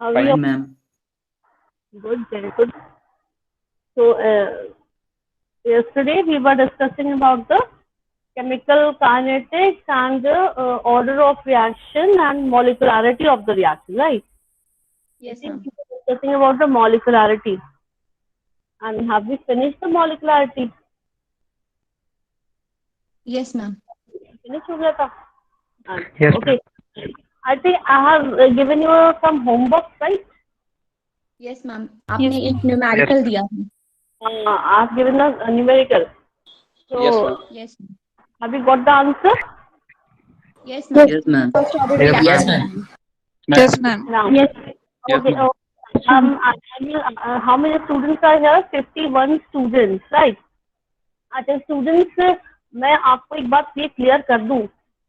How are you? Fine, ma'am. Good, very good. So, yesterday we were discussing about the chemical kinetics and the order of reaction and molecularity of the reaction, right? I Yes, think ma'am. we were discussing about the molecularity. And have we finished the molecularity? Yes, ma'am. Finish हो गया था? Yes, Okay. I think I have given you some homework, right? Yes, ma'am. आपने एक numerical दिया है. I have given the numerical. Yes, So, ma'am. Yes, ma'am. have you got the answer? Yes, ma'am. yes, ma'am. First order Yes, reaction. ma'am. Yes, ma'am. Now, Yes, okay. ma'am. How many students are here? 51 students, right? अच्छा students, मैं आपको एक बात ये clear कर दूं,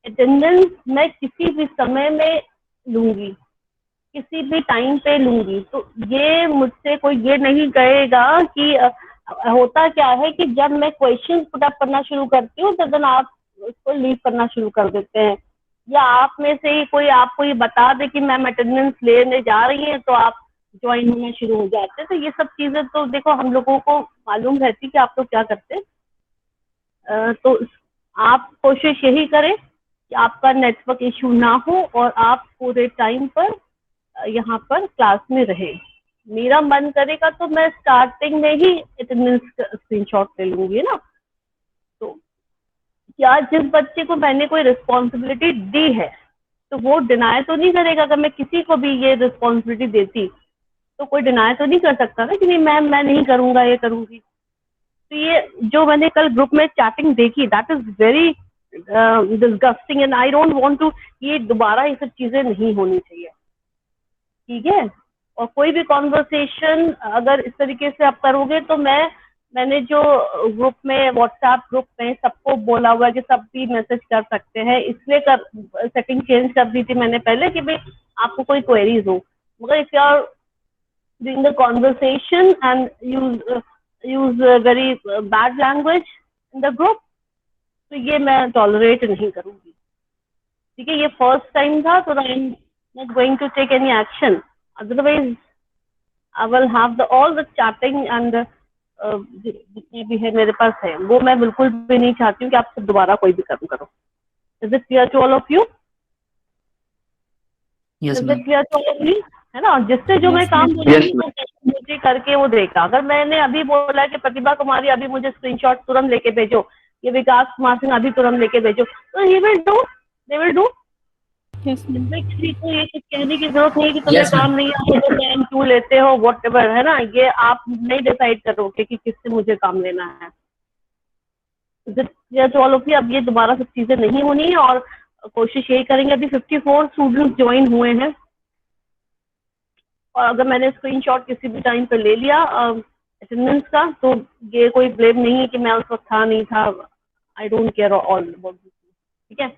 attendance मैं किसी भी समय में लूंगी, किसी भी टाइम पे लूंगी, तो ये मुझसे कोई ये नहीं कहेगा कि होता क्या है कि जब मैं क्वेश्चन पुट अप करना शुरू करती हूँ तो देन आप उसको लीव करना शुरू कर देते हैं, या आप में से ही कोई आपको ये बता दे कि मैम अटेंडेंस लेने जा रही है तो आप ज्वाइन होना शुरू हो जाते हैं। तो ये सब चीजें तो देखो हम लोगों को मालूम रहती कि आप लोग क्या करते हैं। तो आप कोशिश यही करें कि आपका नेटवर्क इशू ना हो और आप पूरे टाइम पर यहाँ पर क्लास में रहे। मेरा मन करेगा तो मैं स्टार्टिंग में ही अटेंडेंस स्क्रीनशॉट ले लूंगी ना। तो क्या जिस बच्चे को मैंने कोई रिस्पॉन्सिबिलिटी दी है तो वो डिनाई तो नहीं करेगा। अगर मैं किसी को भी ये रिस्पॉन्सिबिलिटी देती तो कोई डिनाई तो नहीं कर सकता ना कि नहीं मैम मैं नहीं करूंगा, ये करूंगी। तो ये जो मैंने कल ग्रुप में चैटिंग देखी, that is very disgusting and I don't want to, ये दोबारा ये सब चीजें नहीं होनी चाहिए, ठीक है। और कोई भी कॉन्वर्सेशन अगर इस तरीके से आप करोगे तो मैंने जो ग्रुप में व्हाट्सएप ग्रुप में सबको बोला हुआ है कि सब भी मैसेज कर सकते हैं, इसलिए सेटिंग चेंज कर दी थी मैंने पहले कि भाई आपको कोई क्वेरीज हो, मगर if you are doing the conversation and use very bad language in the group, तो ये मैं टॉलरेट नहीं करूंगी, ठीक है। ये फर्स्ट टाइम था तो I am not going to take any action, otherwise I will have the all the chatting and जितने भी है मेरे पास है वो मैं बिल्कुल भी नहीं चाहती हूँ कि आप सब दोबारा कोई भी काम करो। Is it clear to all of you? Yes, is ma'am. It clear to all of you? है ना, जिससे जो मैं काम बोलूंगी वो मुझे करके वो देगा। अगर मैंने अभी बोला कि प्रतिभा कुमारी अभी मुझे स्क्रीनशॉट तुरंत लेके भेजो, ये विकास कुमार सिंह अभी तुरंत लेके भेजो, तो he will do, they will do. इसमें किसी को ये कुछ कहने की जरूरत नहीं कि तुम्हें काम नहीं आता तो टाइम क्यों लेते हो, वॉट एवर, है ना। ये आप नहीं डिसाइड करोगे कि किससे मुझे काम लेना है। तो ऑल ऑफ यू, अब ये दोबारा सब चीजें नहीं होनी है और कोशिश यही करेंगे। अभी 54 स्टूडेंट्स ज्वाइन हुए हैं और अगर मैंने स्क्रीनशॉट किसी भी टाइम पे ले लिया अटेंडेंस का तो ये कोई ब्लेम नहीं है कि मैं उस वक्त था नहीं था। I don't care all about this, ठीक है।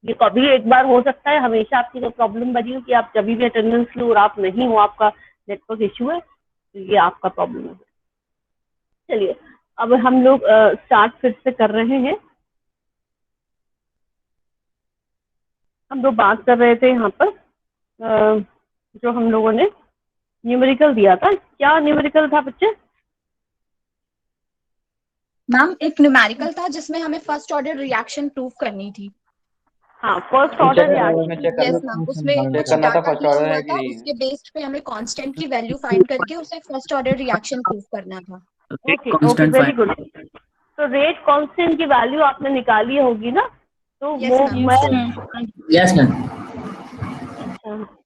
ये कभी एक बार हो सकता है, हमेशा आपकी कोई प्रॉब्लम बनी हो कि आप जब भी अटेंडेंस लो और आप नहीं हो, आपका नेटवर्क इशू है, तो ये आपका प्रॉब्लम है। चलिए अब हम लोग स्टार्ट फिर से कर रहे हैं। हम लोग बात कर रहे थे यहाँ पर जो हम लोगों ने न्यूमेरिकल दिया था। क्या न्यूमेरिकल था बच्चे? मैम एक न्यूमेरिकल था जिसमें हमें फर्स्ट ऑर्डर रिएक्शन प्रूव करनी थी। हाँ, first order reaction. Yes ma'am, उसमें कुछ डाटा दिया हुआ था, उसके बेस्ड पे हमें कांस्टेंट की वैल्यू फाइंड करके उसे फर्स्ट ऑर्डर रिएक्शन प्रूव करना था। Okay okay, very good. तो रेट कांस्टेंट की वैल्यू आपने निकाली होगी ना, तो Yes, वो ma'am. Yes, ma'am.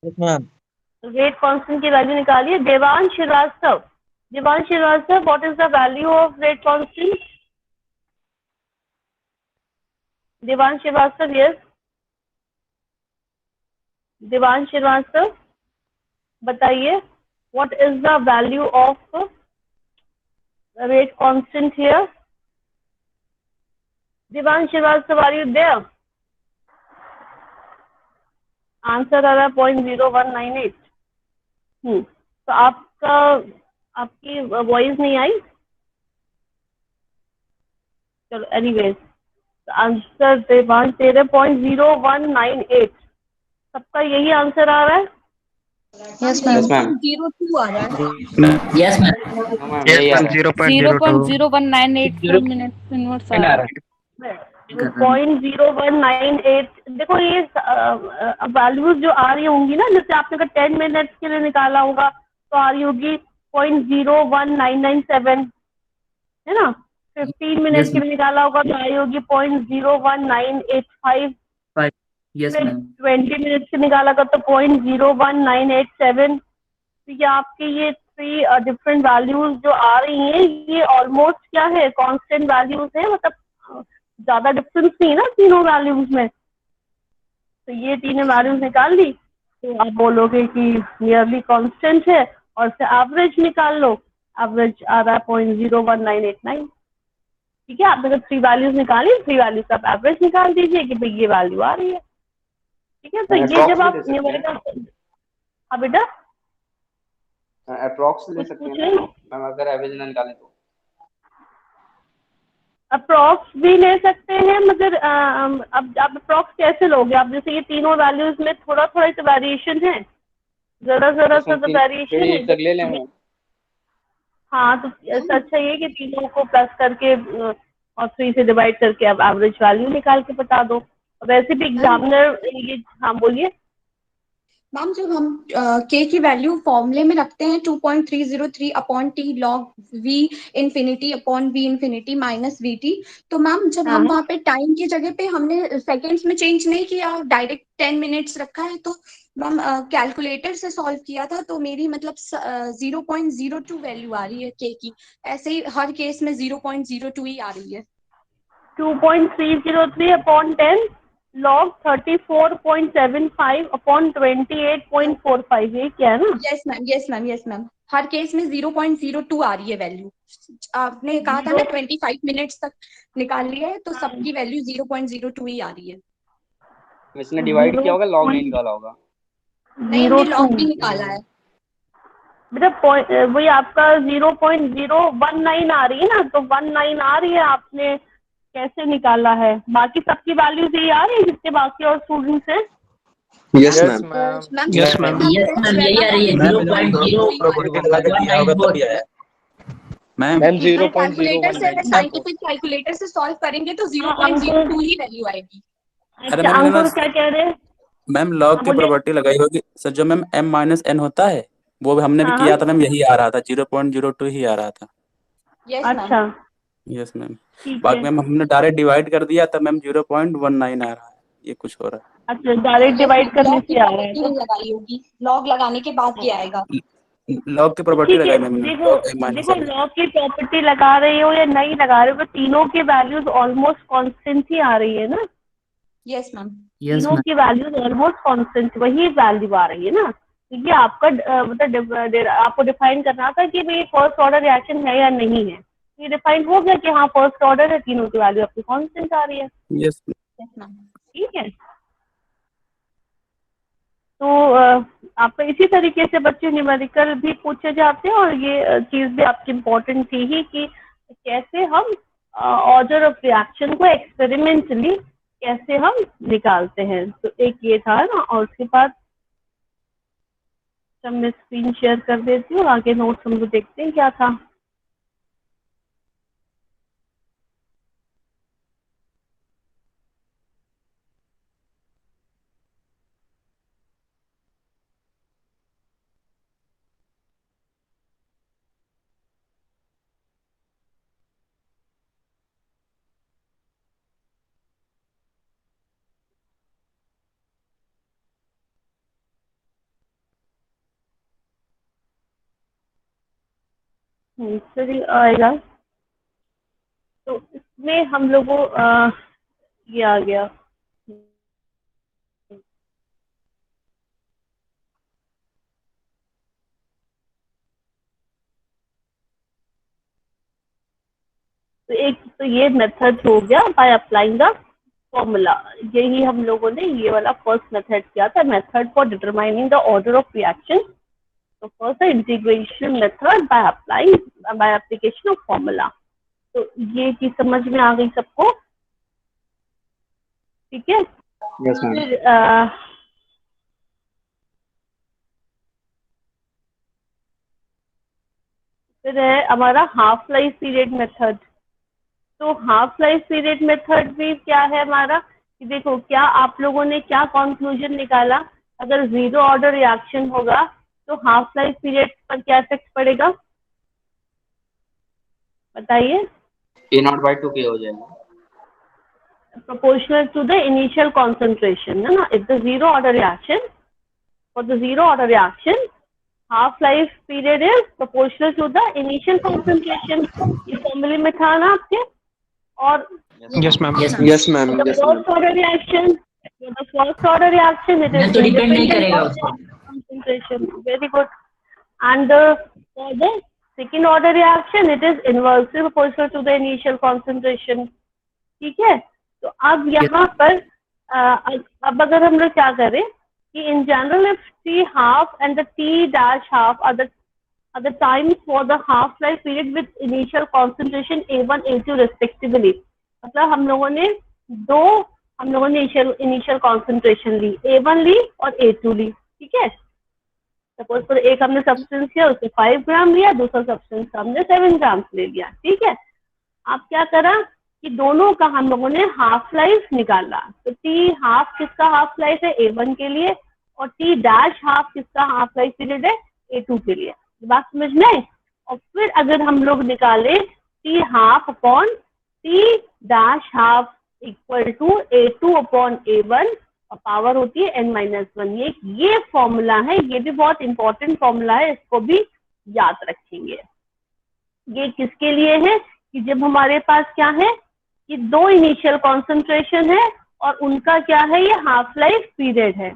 Yes, ma'am. Rate constant की वैल्यू निकाली है। Devansh Shrivastava, Devansh Shrivastava, what is the value of rate constant? Devansh Shrivastava, yes, Devansh Shrivastava बताइए, what is the value of rate constant here? Devansh Shrivastava, are you there? Answer आ रहा है 0.0198। तो आपकी वॉइस नहीं आई। चलो एनीवेज, आंसर देवांश दे रहे 0.0198। सबका यही आंसर आ रहा है। Yes Yes, ma'am, ma'am. 0.02 आ रहा है। Yes, ma'am. No, ma'am. यही आ रहा है. 0.0198 मिनट इनवर्ट्स आ रहा है। 0.0198 देखो ये वैल्यूज जो आ रही होंगी ना, जैसे आपने अगर 10 मिनट्स के लिए निकाला होगा तो आ रही होगी 0.01997, है ना। 15 मिनट Yes, के ma'am. लिए निकाला होगा तो आई होगी 0.01985। Five. Yes, फिर ma'am. 20 मिनट से निकाला होगा तो 0.01987। तो ये आपके ये थ्री डिफरेंट वैल्यूज जो आ रही हैं, ये ऑलमोस्ट क्या है, कांस्टेंट वैल्यूज है, मतलब ज्यादा डिफरेंस नहीं ना तीनों वैल्यूज में। तो ये तीनों वैल्यूज निकाल ली तो आप बोलोगे कि नियरली कांस्टेंट है, और से एवरेज निकाल लो, एवरेज आ रहा है 0.01989। ठीक है, आपने जब थ्री वैल्यूज निकाली, थ्री वैल्यूज का आप एवरेज निकाल दीजिए कि भाई ये वैल्यू आ रही है। ठीक है, तो ये जब आप न्यूमेरिकल, हाँ बेटा अप्रोक्स ले कुछ सकते हैं पूछे, ना मैम, अगर एवरेज ना निकालें तो. अप्रॉक्स भी ले सकते हैं, मगर अब आप अप्रॉक्स कैसे लोगे आप, जैसे ये तीनों वैल्यूज में थोड़ा थोड़ा तो वेरिएशन है, जरा सा तो वेरिएशन है। तक ले लें मैम. हाँ, तो ऐसा अच्छा ये कि तीनों को प्लस करके और 3 से डिवाइड करके आप एवरेज वैल्यू निकाल के बता दो। वैसे भी एग्जामिनर ये, हाँ बोलिए। मैम जब हम के की वैल्यू फॉर्मूले में रखते हैं 2.303 upon T log we infinity upon we infinity minus we T, तो मैम जब हम वहाँ पे टाइम की जगह पे हमने सेकेंड्स में चेंज नहीं किया, डायरेक्ट 10 मिनट्स रखा है, तो मैम कैलकुलेटर से सॉल्व किया था तो मेरी मतलब 0.02 वैल्यू आ रही है के की। ऐसे ही हर केस में 0.02 ही आ रही है। 2.303 अपॉन 10 लॉग 34.75 अपॉन 28.45, ये क्या है ना। Yes ma'am, yes ma'am, yes ma'am, हर केस में 0.02 आ रही है वैल्यू। आपने कहा था ना 25 मिनट्स तक निकाल लिया है, तो सबकी वैल्यू 0.02 ही आ रही है। इसने डिवाइड किया होगा, लॉग नहीं निकाला होगा. नहीं, हमने लॉग भी निकाला है। बेटा वही आपका 0.019 आ रही है ना, तो 19 आ रही है, आपने कैसे निकाला है? बाकी सबकी वैल्यूज यही आ रही है जितने बाकी और स्टूडेंट्स हैं। Yes ma'am. Yes, ma'am. यही आ रही है 0.0194। मैम कैलकुलेटर से, अगर 0.019. साइंटिफिक कैलकुलेटर से सॉल्व करेंगे तो 0.02 ही वैल्यू आएगी। अरे अच्छा, मैम अंकुर क्या कह रहे हैं? मैम लॉग की बोलिए। प्रॉपर्टी लगाई होगी सर, जो मैम m माइनस n होता है वो हमने भी हाँ किया था मैम, यही आ रहा था 0.02 ही आ रहा था। Yes ma'am. अच्छा यस मैम। ठीक बाकी है। मैम हमने डायरेक्ट डिवाइड कर दिया था मैम, 0.19 आ रहा है, ये कुछ हो रहा अच्छा, डायरेक्ट यस डिवाइड मैम, करने लॉग की से आ रहा है प्रॉपर्टी तो नहीं लगाई होगी, लॉग लगाने के बाद ये आएगा। है। लॉग की तो प्रॉपर्टी ठीक है। लगाई मैम, देखो लॉग m माइनस देखो n। लॉग की प्रॉपर्टी लगा रही हो या नहीं लगा रहे हो, तीनों की वैल्यूज ऑलमोस्ट कांस्टेंट ही आ रही है ना। Yes ma'am. Yes, तीनों ma'am. की वैल्यूज ऑलमोस्ट कांस्टेंट वही वैल्यू आ रही है ना। तो ये आपका मतलब आपको डिफाइन करना था कि भाई फर्स्ट ऑर्डर रिएक्शन है या नहीं है। ये डिफाइन हो गया कि हाँ फर्स्ट ऑर्डर है, तीनों की वैल्यू आपकी कांस्टेंट आ रही है। Yes yes ma'am. ठीक है, तो आपका इसी तरीके से बच्चे न्यूमेरिकल भी पूछे जाते हैं, और ये चीज़ भी आपकी इम्पोर्टेंट थी ही कि कैसे हम ऑर्डर ऑफ रिएक्शन को एक्सपेरिमेंटली कैसे हम निकालते हैं। तो एक ये था ना, और उसके बाद जब मैं स्क्रीन शेयर कर देती हूँ, आगे नोट्स हम लोग देखते हैं क्या था। चलिए आएगा, तो इसमें हम लोगों ये आ गया। तो एक तो ये मेथड हो गया बाय अप्लाइंग द फॉर्मूला, यही हम लोगों ने ये वाला फर्स्ट मेथड किया था, method for determining the order of reaction. तो first integration method by application of formula. तो ये चीज समझ में आ गई सबको? ठीक है। Yes ma'am. फिर फिर है हमारा हाफ लाइफ पीरियड मेथड। तो हाफ लाइफ पीरियड मेथड भी क्या है हमारा कि देखो क्या आप लोगों ने क्या कंक्लूजन निकाला, अगर जीरो ऑर्डर रिएक्शन होगा तो हाफ लाइफ पीरियड पर क्या इफेक्ट पड़ेगा बताइए। A0/2K हो जाएगा। Proportional to the initial concentration, है ना। If the zero order reaction, for the zero order reaction, half life period is proportional to the initial concentration। ये फॉर्मूले में था ना आपके। और Yes, ma'am. Yes, ma'am. the first order reaction, the first order reaction, it is तो depend नहीं independent करेगा of उसको। concentration। Very good। And for the second order reaction, it is inversely proportional to the initial concentration। ठीक है। तो अब यहाँ पर अब अगर हम लोग क्या करें कि in general if T half and the T dash half are the times for the half life period with initial concentration A1 A2 respectively। मतलब हम लोगों ने इनिशियल कॉन्सेंट्रेशन ली, A1 ली और A2 ली। ठीक है। सपोज पर एक हमने सब्सटेंस लिया, उससे 5 ग्राम लिया, दूसरा सब्सटेंस हमने 7 ग्राम ले लिया। ठीक है। आप क्या करा कि दोनों का हम लोगों ने हाफ लाइफ निकाला। तो टी हाफ किसका हाफ लाइफ है A1 के लिए, और टी डैश हाफ किसका हाफ लाइफ पीरियड है A2 के लिए। बात समझ में आई। और फिर अगर हम लोग निकाले T half upon T dash half equal to A2 upon A1 और पावर होती है n-1। ये फॉर्मूला है, ये भी बहुत इंपॉर्टेंट फॉर्मूला है, इसको भी याद रखेंगे। ये किसके लिए है कि जब हमारे पास क्या है कि दो इनिशियल कॉन्सेंट्रेशन है और उनका क्या है ये हाफ लाइफ पीरियड है।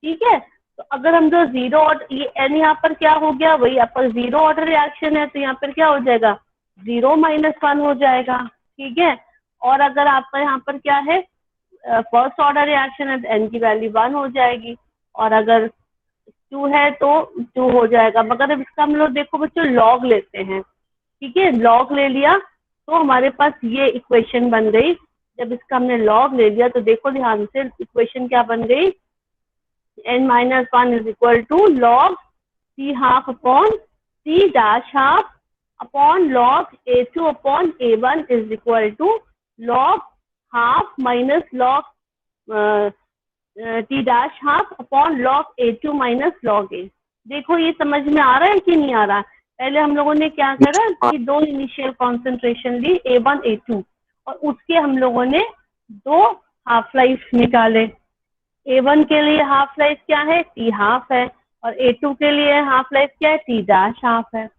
ठीक है। तो अगर हम जो जीरो ऑर्डर, ये एन यहाँ पर क्या हो गया, वही यहाँ पर जीरो ऑर्डर रिएक्शन है, तो यहाँ पर क्या हो जाएगा 0-1 हो जाएगा। ठीक है। और अगर आपका यहाँ पर क्या है फर्स्ट ऑर्डर रिएक्शन है तो एन की वैल्यू 1 हो जाएगी, और अगर 2 है तो 2 हो जाएगा। मगर अब इसका हम लोग देखो बच्चों लॉग लेते हैं। ठीक है। लॉग ले लिया तो हमारे पास ये इक्वेशन बन गई। जब इसका हमने लॉग ले लिया तो देखो ध्यान से इक्वेशन क्या बन गई, n-1 is equal to log C half upon C dash half upon log A2 upon A1 is equal to log half minus log T dash half upon log A2 minus log A। देखो ये समझ में आ रहा है कि नहीं आ रहा। पहले हम लोगों ने क्या करा कि दो इनिशियल कॉन्सेंट्रेशन ली A1 A2 और उसके हम लोगों ने दो हाफ लाइफ निकाले। A1 के लिए हाफ लाइफ क्या है T हाफ है, और A2 के लिए हाफ लाइफ क्या है T डैश हाफ है।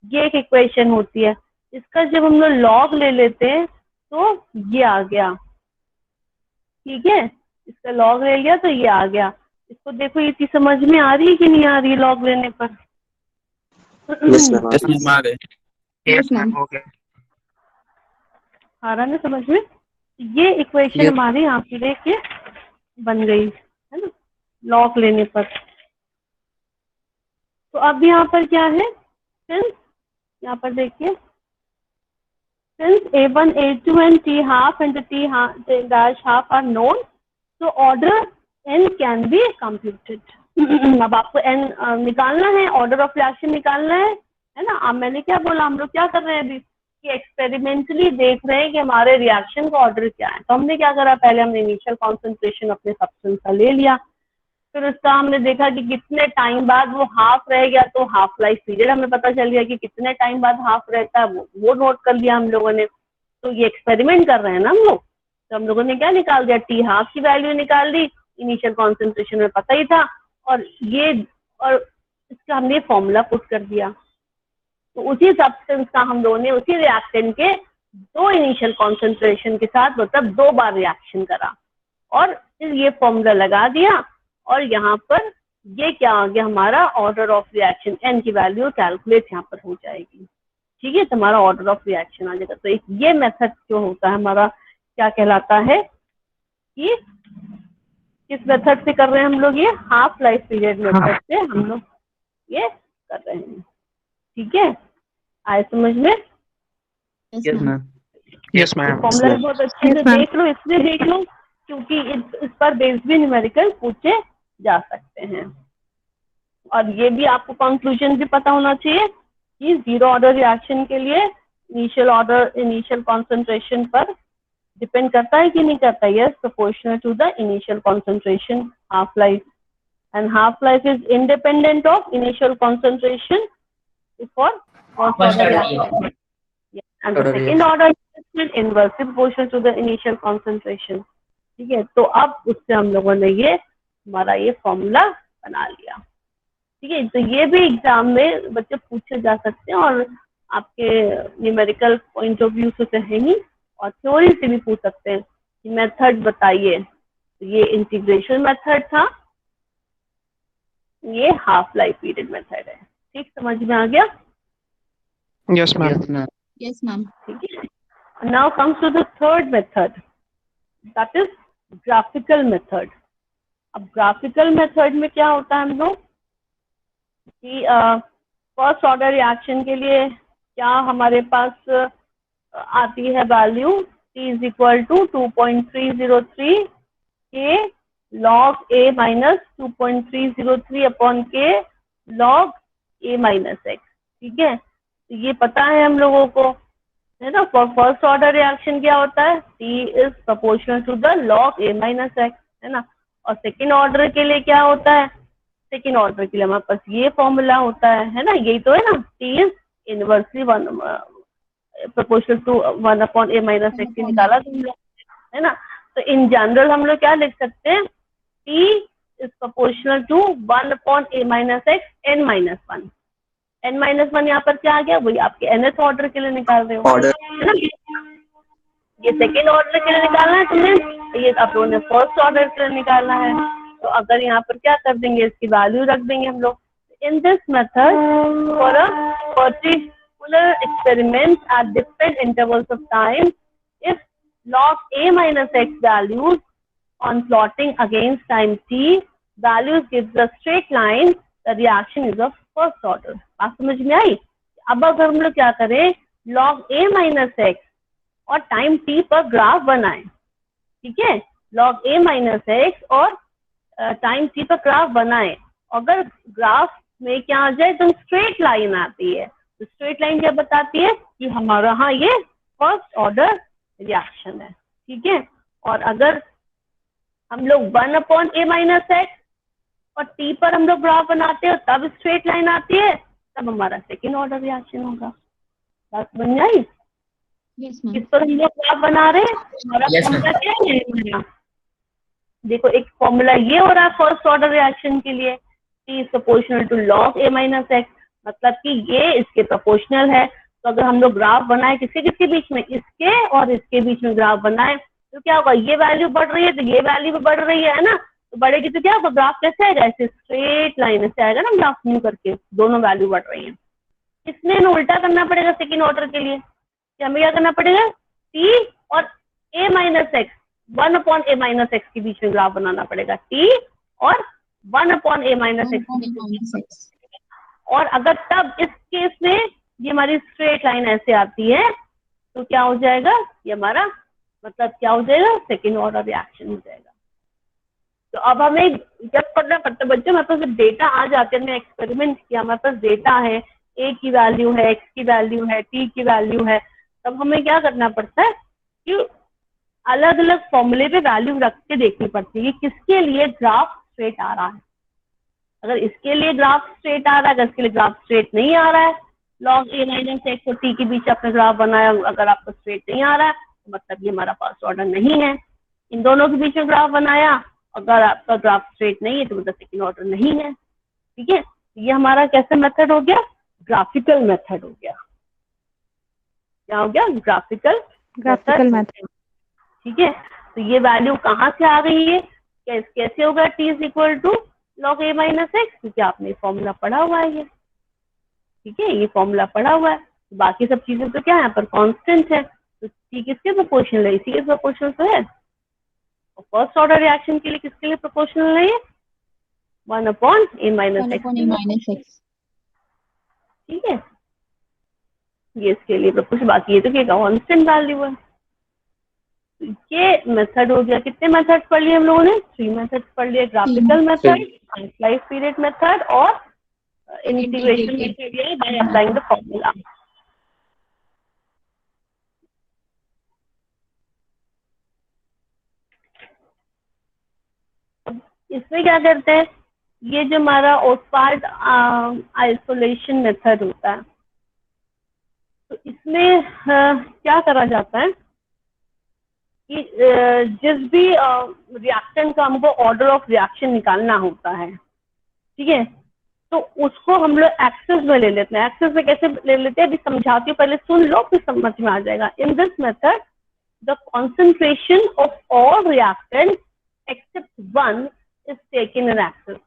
ये एक इक्वेशन होती है। इसका जब हम लोग लॉग ले लेते हैं तो ये आ गया। ठीक है। इसका लॉग ले लिया तो ये आ गया। इसको देखो ये चीज समझ में आ रही है कि नहीं आ रही है लॉग लेने पर। Yes, ma'am, आ गए। Yes, ma'am. आ रहा ना समझ में। ये इक्वेशन Yes. हमारी यहाँ पे देखिए बन गई है ना लॉग लेने पर। तो अब यहाँ पर क्या है, सिंस यहाँ पर देखिए since A1, A2 and T half and the T dash half are known, so order n can be computed। अब आपको n निकालना है, ऑर्डर ऑफ रिएक्शन निकालना है ना। अब मैंने क्या बोला, हम लोग क्या कर रहे हैं अभी कि एक्सपेरिमेंटली देख रहे हैं कि हमारे रिएक्शन का ऑर्डर क्या है। तो हमने क्या करा, पहले हमने इनिशियल कॉन्सेंट्रेशन अपने सब्सटेंस का ले लिया, फिर उसका हमने देखा कि कितने टाइम बाद वो हाफ रह गया, तो हाफ लाइफ पीरियड हमें पता चल गया कि कितने टाइम बाद हाफ रहता है, वो नोट कर लिया हम लोगों ने। तो ये एक्सपेरिमेंट कर रहे हैं ना हम लोग, तो हम लोगों ने क्या निकाल दिया, टी हाफ की वैल्यू निकाल दी, इनिशियल कॉन्सेंट्रेशन में पता ही था, और इसका हमने फॉर्मूला पुट कर दिया। तो उसी सब्सटेंस का हम लोगों ने उसी रिएक्टेंट के दो इनिशियल कॉन्सेंट्रेशन के साथ मतलब 2 बार रिएक्शन करा और फिर ये फॉर्मूला लगा दिया, और यहाँ पर ये क्या आ गया हमारा ऑर्डर ऑफ रिएक्शन, एन की वैल्यू कैलकुलेट यहाँ पर हो जाएगी। ठीक है। तो हमारा ऑर्डर ऑफ रिएक्शन आ जाएगा। तो ये मेथड जो होता है हमारा क्या कहलाता है कि किस मेथड से कर रहे हैं हम लोग, ये हाफ लाइफ पीरियड मेथड से हम लोग ये कर रहे हैं। ठीक है। आए समझ में। Yes, ma'am. Yes, ma'am. Formula भी बहुत अच्छे से देख लो, इसलिए देख लो क्योंकि इस पर बेस्ड भी न्यूमेरिकल पूछे जा सकते हैं। और ये भी आपको कंक्लूजन भी पता होना चाहिए कि जीरो ऑर्डर रिएक्शन के लिए इनिशियल कॉन्सेंट्रेशन पर डिपेंड करता है कि नहीं करता है? Yes, proportional to the initial concentration half life, and half life is independent of initial concentration for first order reaction. Yeah. And the second order reaction inversely proportional to the initial concentration. ठीक है, तो अब उससे हम लोगों ने ये हमारा ये फॉर्मूला बना लिया। ठीक है, तो ये भी एग्जाम में बच्चे पूछे जा सकते हैं और आपके न्यूमेरिकल पॉइंट ऑफ व्यू से कहेंगी और थ्योरी से भी पूछ सकते हैं कि मेथड बताइए। तो ये इंटीग्रेशन मेथड था, ये हाफ लाइफ पीरियड मेथड है। ठीक, समझ में आ गया? Yes, ma'am. Yes, ma'am. ठीक है, now comes to the third method, that is graphical method. अब ग्राफिकल मेथड में क्या होता है हम लोग कि फर्स्ट ऑर्डर रिएक्शन के लिए क्या हमारे पास आती है value t is equal to 2.303 k log a minus 2.303 upon k log a minus x। ठीक है, तो ये पता है हम लोगों को, है ना। फॉर फर्स्ट ऑर्डर रिएक्शन क्या होता है? t is proportional to the log a minus x, है ना। और सेकेंड ऑर्डर के लिए क्या होता है? सेकेंड ऑर्डर के लिए हमारे पास ये फॉर्मूला होता है ना, यही तो है ना, t is inversely one proportional to 1 upon a minus x निकाला तुम लोग, है ना। तो इन जनरल हम लोग क्या लिख सकते हैं? t is proportional to 1 upon a minus x n minus 1। n minus 1 यहाँ पर क्या आ गया? वही आपके nth ऑर्डर के लिए निकाल रहे हो, है ना। ये सेकेंड ऑर्डर के लिए निकालना है तुम्हें, ये आप लोगों ने फर्स्ट ऑर्डर के लिए निकालना है। तो अगर यहाँ पर क्या कर देंगे, इसकी वैल्यू रख देंगे हम लोग। In this method for a particular experiment at different intervals of time, if log a minus x values on plotting against time t values gives a straight line, the reaction is of first order। बात समझ में आई? अब अगर हम लोग क्या करें, log a minus x और टाइम t पर ग्राफ बनाएं, ठीक है, log a minus x और टाइम t पर ग्राफ बनाएं। अगर ग्राफ में क्या आ जाए तो स्ट्रेट लाइन आती है, तो स्ट्रेट लाइन क्या बताती है कि हमारा हाँ ये फर्स्ट ऑर्डर रिएक्शन है। ठीक है, और अगर हम लोग 1 अपॉन a माइनस एक्स और t पर हम लोग ग्राफ बनाते हैं तब स्ट्रेट लाइन आती है, तब हमारा सेकेंड ऑर्डर रिएक्शन होगा। बात बन जाए? Yes, ma'am. किस पर हम लोग ग्राफ बना रहे हैं, हमारा फॉर्मूला क्या है हमारा? देखो एक फॉर्मूला ये हो रहा है फर्स्ट ऑर्डर रिएक्शन के लिए, t is proportional to log a minus x, मतलब कि ये इसके प्रोपोर्शनल है। तो अगर हम लोग ग्राफ बनाए किसके किसके बीच में, इसके और इसके बीच में ग्राफ बनाए, तो क्या होगा, ये वैल्यू बढ़ रही है तो ये वैल्यू भी बढ़ रही है ना, तो बढ़ेगी तो क्या होगा, ग्राफ कैसे आएगा, ऐसे स्ट्रेट लाइन से आएगा ना ग्राफ न्यू करके, दोनों वैल्यू बढ़ रही है। इसमें हमें उल्टा करना पड़ेगा सेकेंड ऑर्डर के लिए, कि हमें क्या करना पड़ेगा, t और a minus x 1 upon a minus x के बीच में ग्राफ बनाना पड़ेगा, t और 1 अपॉन a माइनस एक्स। और अगर तब इस केस में ये हमारी स्ट्रेट लाइन ऐसे आती है तो क्या हो जाएगा, ये हमारा मतलब क्या हो जाएगा, सेकेंड ऑर्डर रिएक्शन हो जाएगा। तो अब हमें जब करना पड़ता है बच्चों, हमारे पास डेटा आ जाते हैं, हमने एक्सपेरिमेंट किया, हमारे पास डेटा है, a की वैल्यू है, x की वैल्यू है, t की वैल्यू है, तब हमें क्या करना पड़ता है कि अलग अलग फॉर्मूले पे वैल्यू रख के देखनी पड़ती है किसके लिए ग्राफ स्ट्रेट आ रहा है। अगर इसके लिए ग्राफ स्ट्रेट आ रहा है, अगर इसके लिए ग्राफ स्ट्रेट नहीं आ रहा है, log a माइनस एक्स और t के बीच आपने ग्राफ बनाया, अगर आपको स्ट्रेट नहीं आ रहा है तो मतलब ये हमारा फर्स्ट ऑर्डर नहीं है। इन दोनों के बीच में ग्राफ बनाया, अगर आपका ग्राफ स्ट्रेट नहीं है तो मतलब सेकेंड ऑर्डर नहीं है। ठीक है, ये हमारा कैसा मेथड हो गया, ग्राफिकल मेथड हो गया। क्या हो गया, ग्राफिकल मेथड। ठीक है, तो ये वैल्यू कहाँ से आ गई है, कैसे होगा, t is equal to log a minus x, क्योंकि आपने फॉर्मूला पढ़ा हुआ है ये। ठीक है, ये फॉर्मूला पढ़ा हुआ है, बाकी सब चीजें तो क्या है, यहाँ पर कांस्टेंट है, तो t किसके प्रोपोर्शनल है, इसी के प्रोपोर्शनल तो है। और फर्स्ट ऑर्डर रिएक्शन के लिए किसके लिए प्रोपोर्शनल है ये, 1 अपॉन a माइनस एक्स। ठीक है, ये इसके लिए प्रोपोर्शनल, बाकी ये तो क्या कांस्टेंट वैल्यू है। ये मेथड हो गया। कितने मेथड पढ़ लिए हम लोगों ने, 3 मेथड पढ़ लिए, graphical method, life period method और इंटीग्रेशन मेथड या बाय अप्लाइंग द फॉर्मूला। इसमें क्या करते हैं, ये जो हमारा ओसवाल्ड आइसोलेशन मेथड होता है, तो इसमें क्या करा जाता है कि जिस भी रिएक्टेंट का हमको ऑर्डर ऑफ रिएक्शन निकालना होता है, ठीक है, तो उसको हम लोग एक्सेस में ले लेते हैं। एक्सेस में कैसे ले लेते हैं अभी समझाती हूँ, पहले सुन लो फिर समझ में आ जाएगा। In this method the concentration of all reactant except one is taken in excess.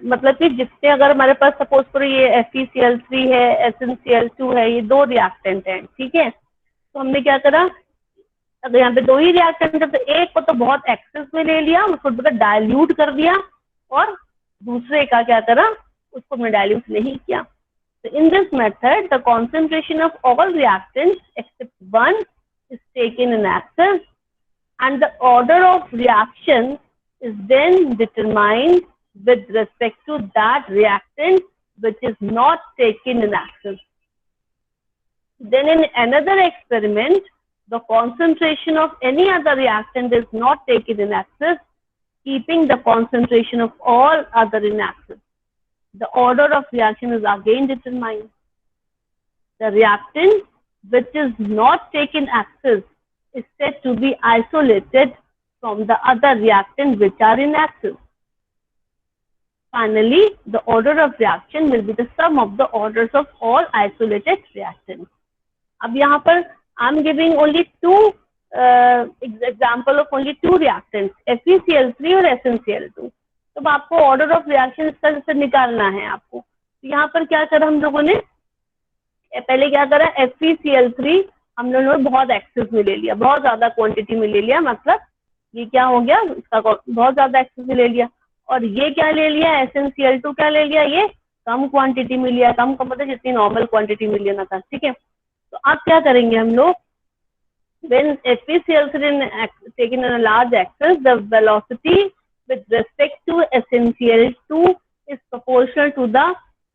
मतलब कि जितने, अगर हमारे पास सपोज करो ये FeCl3 है, SnCl2 है, ये दो रिएक्टेंट हैं, ठीक है, तो हमने क्या करा, अगर यहाँ पे दो ही रिएक्टेंट है तो एक को तो बहुत एक्सेस में ले लिया, उसको डाइल्यूट कर दिया, और दूसरे का क्या करा, उसको हमने डाइल्यूट नहीं किया। तो in this method the concentration of all reactants except one is taken in excess and the order of reaction is then determined with respect to that reactant which is not taken in access. Then in another experiment, the concentration of any other reactant is not taken in access, keeping the concentration of all other in access. The order of reaction is again determined. The reactant which is not taken access is said to be isolated from the other reactant which are in access. Finally, the order of reaction will be the sum of the orders of all isolated reactants. अब यहाँ पर I am giving only two example of only two reactants, FeCl3 और SnCl2. तो आपको order of reaction इसका जैसे निकालना है आपको, तो यहाँ पर क्या करा हम लोगों ने, पहले क्या करा, FeCl3 हम लोगों ने बहुत एक्सेस में ले लिया, बहुत ज्यादा क्वांटिटी में ले लिया, मतलब ये क्या हो गया, इसका बहुत ज्यादा एक्सेस में ले लिया। और ये क्या ले लिया, SnCl2 क्या ले लिया, ये कम क्वांटिटी में लिया, कम का मतलब जितनी नॉर्मल क्वांटिटी में लेना था, ठीक है। तो अब क्या करेंगे हम लोग, when FeCl3 taken in a large axis, the velocity with respect to SnCl2 is proportional to the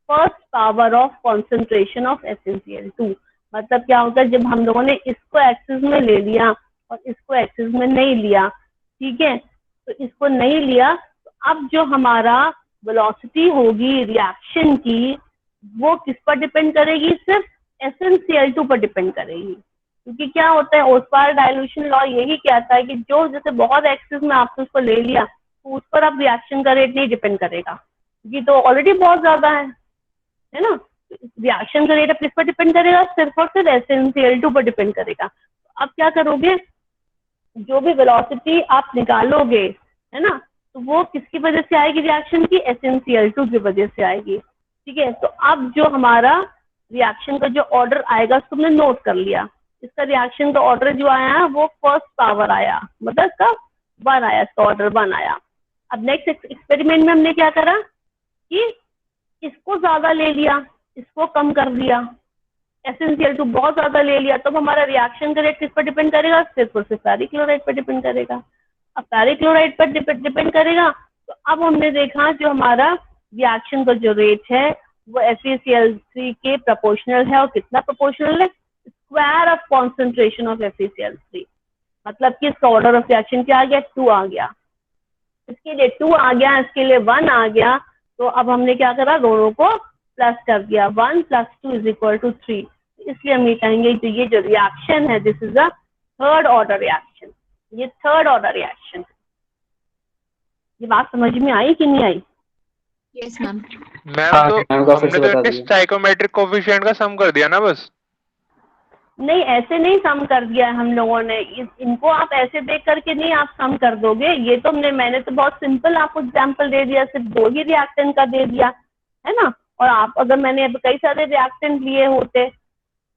first power of concentration of SnCl2। मतलब क्या होता है, जब हम लोगों ने इसको एक्सिस में ले लिया और इसको एक्सिस में नहीं लिया, ठीक है, तो इसको नहीं लिया, तो अब जो हमारा वेलोसिटी होगी रिएक्शन की, वो किस पर डिपेंड करेगी, सिर्फ SnCl2 पर डिपेंड करेगी। क्योंकि क्या होता है, ओसवाल्ड डाइल्यूशन लॉ यही कहता है कि जो जैसे बहुत एक्सिस में आपने उसको ले लिया, तो उस पर अब रिएक्शन का रेट नहीं डिपेंड करेगा, क्योंकि तो ऑलरेडी बहुत ज्यादा है ना। रिएक्शन का रेट अब किस पर डिपेंड करेगा, सिर्फ और सिर्फ SnCl2 पर डिपेंड करेगा। अब क्या करोगे, जो भी वेलोसिटी आप निकालोगे, है ना, तो वो किसकी वजह से आएगी रिएक्शन की, SnCl2 की वजह से आएगी, ठीक है। तो अब जो हमारा रिएक्शन का जो ऑर्डर आएगा उसको हमने नोट कर लिया, इसका रिएक्शन का ऑर्डर जो आया वो फर्स्ट पावर आया, मतलब इसका 1 आया, इसका ऑर्डर 1 आया। अब नेक्स्ट एक्सपेरिमेंट में हमने क्या करा कि इसको ज्यादा ले लिया, इसको कम कर दिया, SnCl2 बहुत ज्यादा ले लिया, तो हमारा रिएक्शन का रेट किस पर डिपेंड करेगा, सिर्फ और सिर्फ फेरिक-क्लोराइड पर डिपेंड करेगा। अब फेरिक-क्लोराइड पर डिपेंड करेगा, तो अब हमने देखा जो हमारा रिएक्शन का जो रेट है वो FeCl3 के प्रोपोर्शनल है, और कितना प्रोपोर्शनल है, square of concentration of FeCl3। मतलब कि इसका ऑर्डर ऑफ रिएक्शन क्या आ गया, 2 आ गया, इसके लिए 2 आ गया, इसके लिए 1 आ गया। तो अब हमने क्या करा, दोनों को प्लस कर दिया, 1 + 2 = 3। इसलिए हम ये कहेंगे कि ये जो रिएक्शन है this is a third order reaction, ये थर्ड ऑर्डर रिएक्शन है। ये बात समझ में आई कि नहीं आई? Yes ma'am. मैम तो हमने तो स्टोइकोमेट्रिक कोएफिशिएंट का सम कर दिया ना बस। नहीं, ऐसे नहीं सम कर दिया है हम लोगों ने, इनको आप ऐसे देख करके नहीं आप सम कर दोगे। ये तो मैंने तो बहुत सिंपल आपको एग्जांपल दे दिया, सिर्फ 2 ही रिएक्टेंट का दे दिया है ना। और आप अगर मैंने कई सारे रिएक्टेंट लिए होते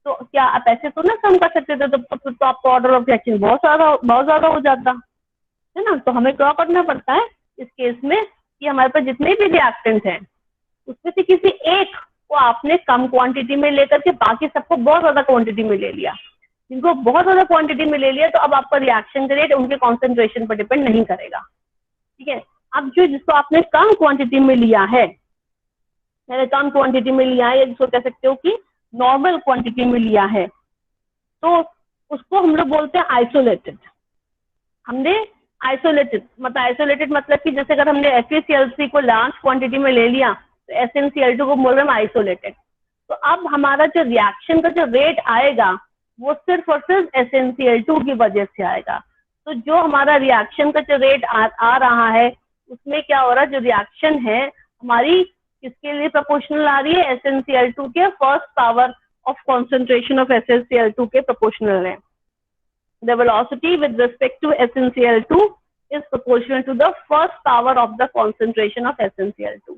तो क्या आप ऐसे तो ना सम कर सकते थे, तो आपको ऑर्डर ऑफ रिएक्शन बहुत ज्यादा हो जाता है ना। तो हमें क्या करना पड़ता है इस केस में कि हमारे पास जितने भी रिएक्टेंट हैं उसमें से किसी एक को आपने कम क्वांटिटी में लेकर के बाकी सबको बहुत ज्यादा क्वांटिटी में ले लिया। जिनको बहुत ज्यादा क्वांटिटी में ले लिया तो अब आपका रिएक्शन का रेट उनके कॉन्सेंट्रेशन पर डिपेंड नहीं करेगा, ठीक है। अब जो जिसको आपने कम क्वांटिटी में लिया है मैंने कम क्वांटिटी में लिया है, या जिसको कह सकते हो कि नॉर्मल क्वांटिटी में लिया है, तो उसको हम लोग बोलते हैं आइसोलेटेड। हमने आइसोलेटेड मतलब कि जैसे अगर हमने FeCl3 को लार्ज क्वांटिटी में ले लिया तो SnCl2 को बोल रहे हैं आइसोलेटेड। तो अब हमारा जो रिएक्शन का जो रेट आएगा वो सिर्फ और सिर्फ SnCl2 की वजह से आएगा। तो जो हमारा रिएक्शन का जो रेट आ रहा है उसमें क्या हो रहा है, जो रिएक्शन है हमारी किसके लिए प्रोपोर्शनल आ रही है, SnCl2 के first power of concentration of SnCl2 के प्रोपोर्शनल है। The velocity with respect to SnCl2 is proportional to the first power of the concentration of SnCl2.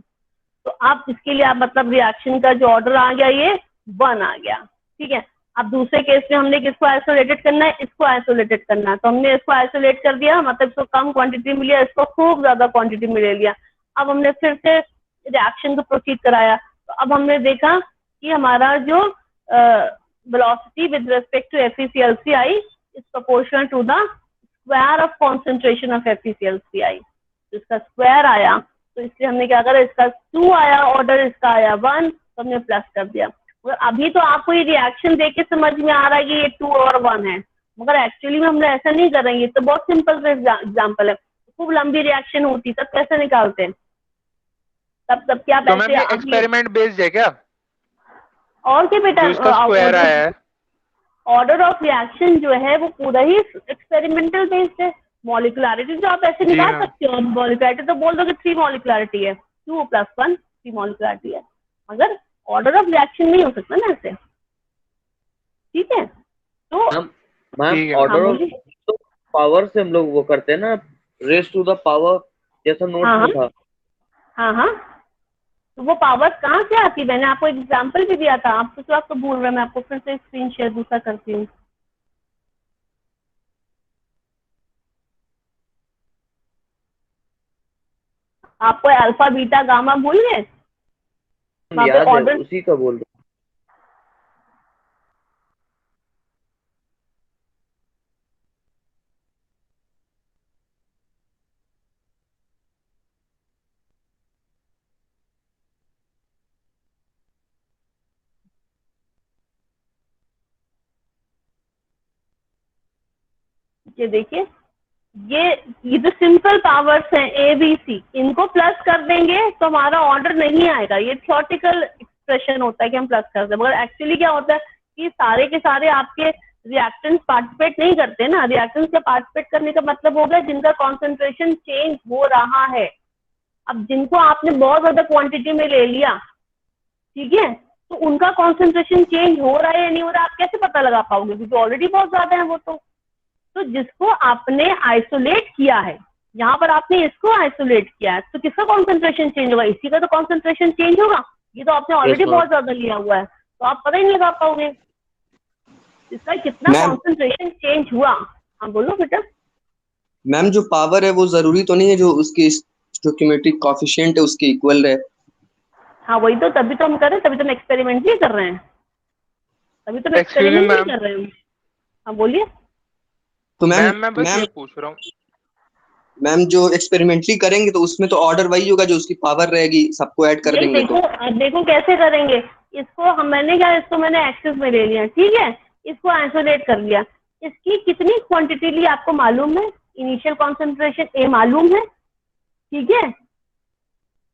तो आप इसके लिए आप मतलब रिएक्शन का जो ऑर्डर आ गया ये 1 आ गया, ठीक है। अब दूसरे केस में हमने किसको आइसोलेटेड करना है, इसको आइसोलेटेड करना है, तो हमने इसको आइसोलेट कर दिया, मतलब इसको कम क्वांटिटी में लिया, इसको खूब ज्यादा क्वांटिटी में ले लिया। अब हमने फिर से रिएक्शन को प्रोसीड कराया, तो अब हमने देखा कि हमारा जो velocity with respect to FeCl3 I is proportional to the square of concentration of FeCl3 I. तो इसका स्क्वायर आया, तो इसलिए हमने क्या करा, इसका 2 आया ऑर्डर, इसका आया 1, तो हमने प्लस कर दिया। मगर अभी तो आपको ये रिएक्शन देख के समझ में आ रहा है कि ये 2 और 1 है, मगर एक्चुअली में हम लोग ऐसा नहीं करेंगे। तो बहुत सिंपल एग्जाम्पल है, खूब लंबी रिएक्शन होती तब कैसे निकालते हैं, तब क्या तो मैम ये एक्सपेरिमेंट बेस्ड है क्या? और क्या बेटा, स्क्वायर आया है, ऑर्डर ऑफ रिएक्शन जो है वो पूरा ही एक्सपेरिमेंटल बेस्ड है। मॉलिक्युलरिटी जो आप ऐसे निकाल सकते हो, मॉलिक्युलरिटी तो बोल दो कि 3 मॉलिक्युलरिटी है, 2 + 1 3 मॉलिक्युलरिटी है, मगर ऑर्डर ऑफ रिएक्शन नहीं हो सकता ना ऐसे, ठीक है। तो मैम ऑर्डर ऑफ पावर से हम लोग वो करते हैं ना, रेज टू द पावर, जैसा नोट में था। हाँ, तो वो पावर कहाँ से आती है, मैंने आपको एग्जांपल भी दिया था, आप तो आपको भूल रहे, मैं आपको फिर से स्क्रीन शेयर दूसरा करती हूँ। आपको अल्फा बीटा गामा भूल गए, याद है, उसी का बोल रहा हूँ। ये देखिए, ये जो सिंपल पावर्स हैं ABC, इनको प्लस कर देंगे तो हमारा ऑर्डर नहीं आएगा। ये थ्योरेटिकल एक्सप्रेशन होता है कि हम प्लस कर दें, मगर एक्चुअली क्या होता है कि सारे के सारे आपके रिएक्टेंट्स पार्टिसिपेट नहीं करते ना। रिएक्टेंट्स का पार्टिसिपेट करने का मतलब होगा जिनका कॉन्सेंट्रेशन चेंज हो रहा है। अब जिनको आपने बहुत ज्यादा क्वांटिटी में ले लिया, ठीक है, तो उनका कॉन्सेंट्रेशन चेंज हो रहा है या नहीं हो रहा है आप कैसे पता लगा पाओगे, क्योंकि ऑलरेडी बहुत ज्यादा है वो। तो जिसको आपने आइसोलेट किया है, यहाँ पर आपने इसको आइसोलेट किया है, तो किसका कॉन्सेंट्रेशन चेंज होगा, इसी का तो कॉन्सेंट्रेशन चेंज होगा। ये तो आपने ऑलरेडी बहुत ज्यादा लिया हुआ है, तो आप पता ही नहीं लगा पाओगे इसका कितना कॉन्सेंट्रेशन चेंज हुआ। हाँ बोलो बेटा। मैम जो पावर है वो जरूरी तो नहीं है जो उसकी स्टोइकियोमेट्रिक कोएफिशिएंट है उसके इक्वल रहे। हाँ वही तो, तभी तो हम कर रहे हैं, तभी तो हम एक्सपेरिमेंट नहीं कर रहे हैं, तभी तो हम एक्सपेरिमेंट नहीं कर रहे हैं। हाँ बोलिए। तो मैम मैं पूछ रहा हूँ, मैम जो एक्सपेरिमेंटली करेंगे तो उसमें तो ऑर्डर वही होगा जो उसकी पावर रहेगी, सबको ऐड कर देंगे। देखो कैसे करेंगे इसको, मैंने एक्सेस में ले लिया, ठीक है, इसको आइसोलेट कर लिया। इसकी कितनी क्वांटिटी ली आपको मालूम है, इनिशियल कॉन्सेंट्रेशन A मालूम है, ठीक है,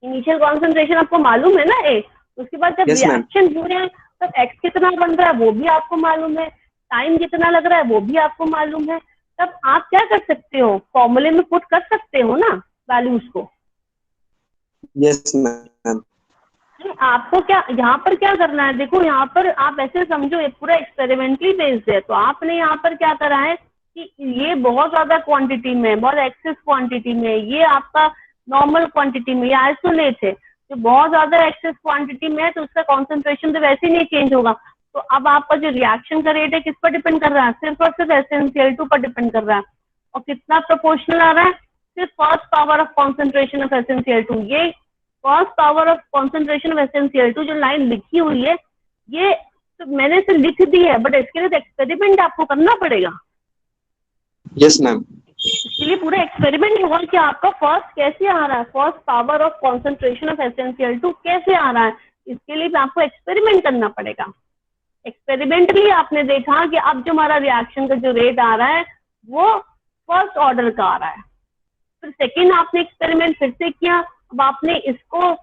इनिशियल कॉन्सेंट्रेशन आपको मालूम है ना A। उसके बाद जब रिएक्शन हो रहा है तब X कितना बन रहा है वो भी आपको मालूम है, टाइम कितना लग रहा है वो भी आपको मालूम है। तब आप क्या कर सकते हो, फॉर्मूले में पुट कर सकते हो ना वैल्यूज को। Yes ma'am. आपको क्या यहाँ पर क्या करना है, देखो यहाँ पर आप ऐसे समझो ये पूरा एक्सपेरिमेंटली बेस्ड है, तो आपने यहाँ पर क्या करा है कि ये बहुत ज्यादा क्वांटिटी में, बहुत एक्सेस क्वांटिटी में, ये आपका नॉर्मल क्वांटिटी में, ये आइसोलेट है। तो बहुत ज्यादा एक्सेस क्वांटिटी में है तो उसका कॉन्सेंट्रेशन तो वैसे ही नहीं चेंज होगा। तो अब आपका जो रिएक्शन का रेट है किस पर डिपेंड कर रहा है, सिर्फ और सिर्फ SnCl2 पर डिपेंड कर रहा है। और कितना प्रोपोर्शनल आ रहा है, सिर्फ first power of concentration of SnCl2। ये first power of concentration of SnCl2 जो लाइन लिखी हुई है ये तो मैंने इसे लिख दी है, बट इसके लिए तो एक्सपेरिमेंट आपको करना पड़ेगा। Yes ma'am. इसके लिए पूरा एक्सपेरिमेंट होगा कि आपका फर्स्ट कैसे आ रहा है, first power of concentration of HNCl2 कैसे आ रहा है। इसके लिए भी आपको एक्सपेरिमेंट करना पड़ेगा। एक्सपेरिमेंटली आपने देखा कि अब जो हमारा रिएक्शन का जो रेट आ रहा है वो फर्स्ट ऑर्डर का आ रहा है। फिर सेकेंड आपने एक्सपेरिमेंट फिर से किया, अब आपने इसको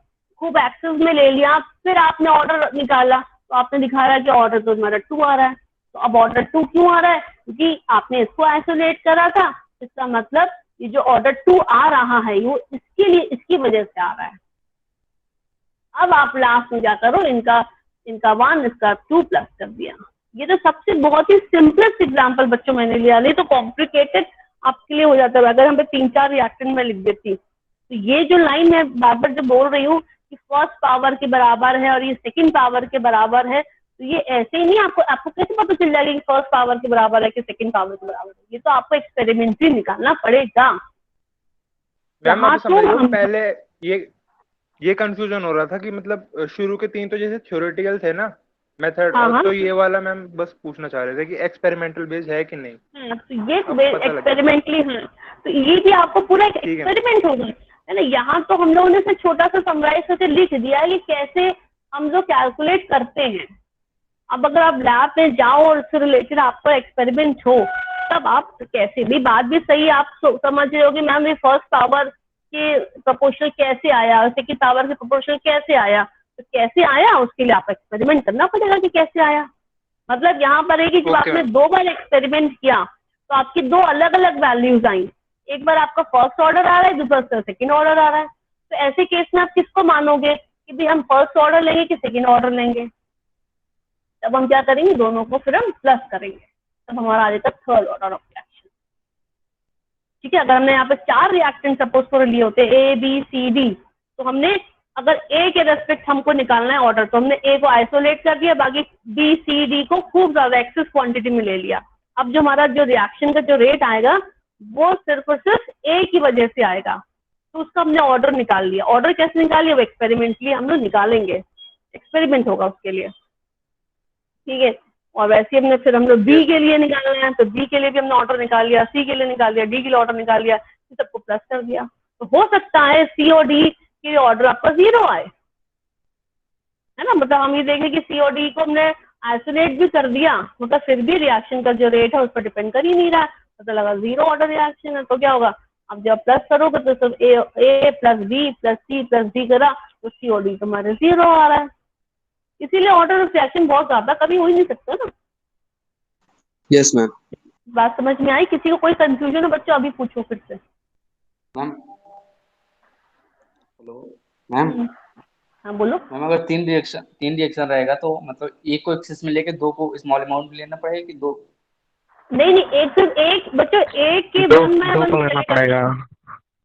खूब एक्सेस में ले लिया, फिर आपने ऑर्डर निकाला तो आपने दिखाया कि ऑर्डर तो हमारा 2 आ रहा है। तो अब ऑर्डर 2 क्यों आ रहा है? क्योंकि आपने इसको आइसोलेट करा था, इसका मतलब ये जो ऑर्डर 2 आ रहा है वो इसके लिए, इसकी वजह से आ रहा है। अब आप लास्ट में क्या करो, इनका 1 इसका 2 प्लस कर दिया। ये तो सबसे बहुत ही सिंपलेस्ट एग्जांपल बच्चों मैंने लिया, नहीं तो कॉम्प्लिकेटेड आपके लिए हो जाता है। अगर हम 3-4 रिएक्टेंट में लिख देती तो ये जो लाइन मैं बार बार जो बोल रही हूँ कि फर्स्ट पावर के बराबर है और ये सेकंड पावर के बराबर है, तो ये ऐसे ही नहीं, आपको कैसे पता चल जाएगा कि फर्स्ट पावर के बराबर है कि सेकंड पावर के बराबर है? ये तो आपको एक्सपेरिमेंटली निकालना पड़ेगा। मैम आप समझिए, पहले ये कंफ्यूजन हो रहा था कि मतलब शुरू के 3 तो जैसे थ्योरेटिकल थे ना मेथड, तो ये वाला मैम बस पूछना चाह रहे थे कि एक्सपेरिमेंटल बेस है कि नहीं। तो ये एक्सपेरिमेंटली है, तो ये भी आपको पूरा एक्सपेरिमेंट होगा, है ना। यहाँ तो हम लोगों ने से छोटा सा समराइज करके लिख दिया है कि कैसे हम लोग कैलकुलेट करते हैं। अब अगर आप लैब में जाओ और उससे रिलेटेड आपका एक्सपेरिमेंट हो, तब आप कैसे भी, बात भी सही आप समझ रहे हो कि मैम ये फर्स्ट पावर के प्रोपोर्शनल कैसे आया, सेकंड पावर के प्रोपोर्शनल कैसे आया, तो कैसे आया उसके लिए आप एक्सपेरिमेंट करना पड़ेगा कि कैसे आया। मतलब यहाँ पर है कि जब आपने 2 बार एक्सपेरिमेंट किया तो आपकी 2 अलग अलग वैल्यूज आई, एक बार आपका फर्स्ट ऑर्डर आ रहा है, दूसरा सेकंड ऑर्डर आ रहा है। तो ऐसे केस में आप किसको मानोगे कि भाई हम फर्स्ट ऑर्डर लेंगे कि सेकंड ऑर्डर लेंगे? तब हम क्या करेंगे, दोनों को फिर हम प्लस करेंगे, तब हमारा आ जाता है थर्ड ऑर्डर ऑफ रिएक्शन। ठीक है, अगर हमने यहाँ पे 4 रिएक्टेंट सपोज कर लिए होते A B C D, तो हमने अगर A के रेस्पेक्ट हमको निकालना है ऑर्डर, तो हमने A को आइसोलेट कर दिया, बाकी B C D को खूब ज्यादा एक्सेस क्वांटिटी में ले लिया। अब जो हमारा जो रिएक्शन का जो रेट आएगा वो सिर्फ और सिर्फ A की वजह से आएगा, तो उसका हमने ऑर्डर निकाल लिया। ऑर्डर कैसे निकालिए, वो एक्सपेरिमेंटली हम लोग निकालेंगे, एक्सपेरिमेंट होगा उसके लिए। ठीक है, और वैसे हमने फिर हम लोग बी के लिए निकालना है, तो बी के लिए भी हमने ऑर्डर निकाल लिया, सी के लिए निकाल लिया, डी के लिए ऑर्डर निकाल लिया, सबको प्लस कर दिया। तो हो सकता है सी और डी के लिए ऑर्डर आपका 0 आए, है ना। मतलब हम ये देखें कि सी और डी को हमने आइसोलेट भी कर दिया, मतलब फिर भी रिएक्शन का जो रेट है उस पर डिपेंड कर ही नहीं रहा, पता लगा 0 ऑर्डर रिएक्शन है। तो क्या होगा, अब जब प्लस करोगे तो सिर्फ A plus B plus C plus D करा तो सी और डी तुम्हारे 0 आ रहा है। इसीलिए ऑर्डर ऑफ रिएक्शन बहुत ज्यादा कभी हो ही नहीं सकता ना। Yes ma'am. बात समझ में आई? किसी को कोई कंफ्यूजन हो बच्चों, अभी पूछो फिर से। Ma'am hello ma'am. हाँ बोलो मैम, अगर 3 रिएक्शन रहेगा तो मतलब एक को एक्सेस में लेके 2 को स्मॉल अमाउंट में लेना पड़ेगा कि 2? नहीं, एक सिर्फ एक बच्चों, एक के 1 बाय 1 लेना पड़ेगा,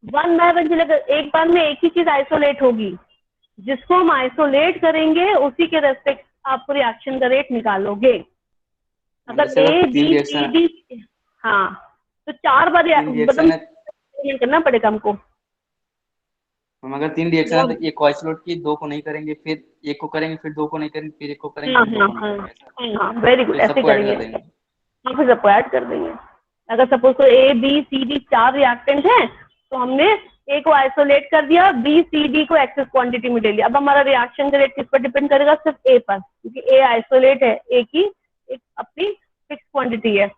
1 बाय 1 चलेगा। एक बार में एक ही चीज आइसोलेट होगी, जिसको हम आइसोलेट करेंगे उसी के रेस्पेक्ट आप रिएक्शन का रेट निकालोगे। अगर ए बी सी डी, हाँ, तो 4 बार करना पड़ेगा हमको। हम अगर 3 रिएक्शन है तो एक को आइसोलेट किए, 2 को नहीं करेंगे, फिर एक को करेंगे, फिर 2 को नहीं करेंगे, फिर एक को करेंगे, फिर 2 को नहीं करेंगे। हाँ, वेरी गुड, ऐसे करेंगे। हाँ, फिर सबको ऐड कर देंगे। अगर सपोज तो A B C D 4 reactant है, तो हमने ए को आइसोलेट कर दिया, बी सी डी को एक्सेस क्वांटिटी में ले लिया। अब हमारा रिएक्शन का रेट किस पर डिपेंड करेगा, सिर्फ ए पर, क्योंकि ए आइसोलेट है, ए की एक अपनी फिक्स क्वांटिटी है।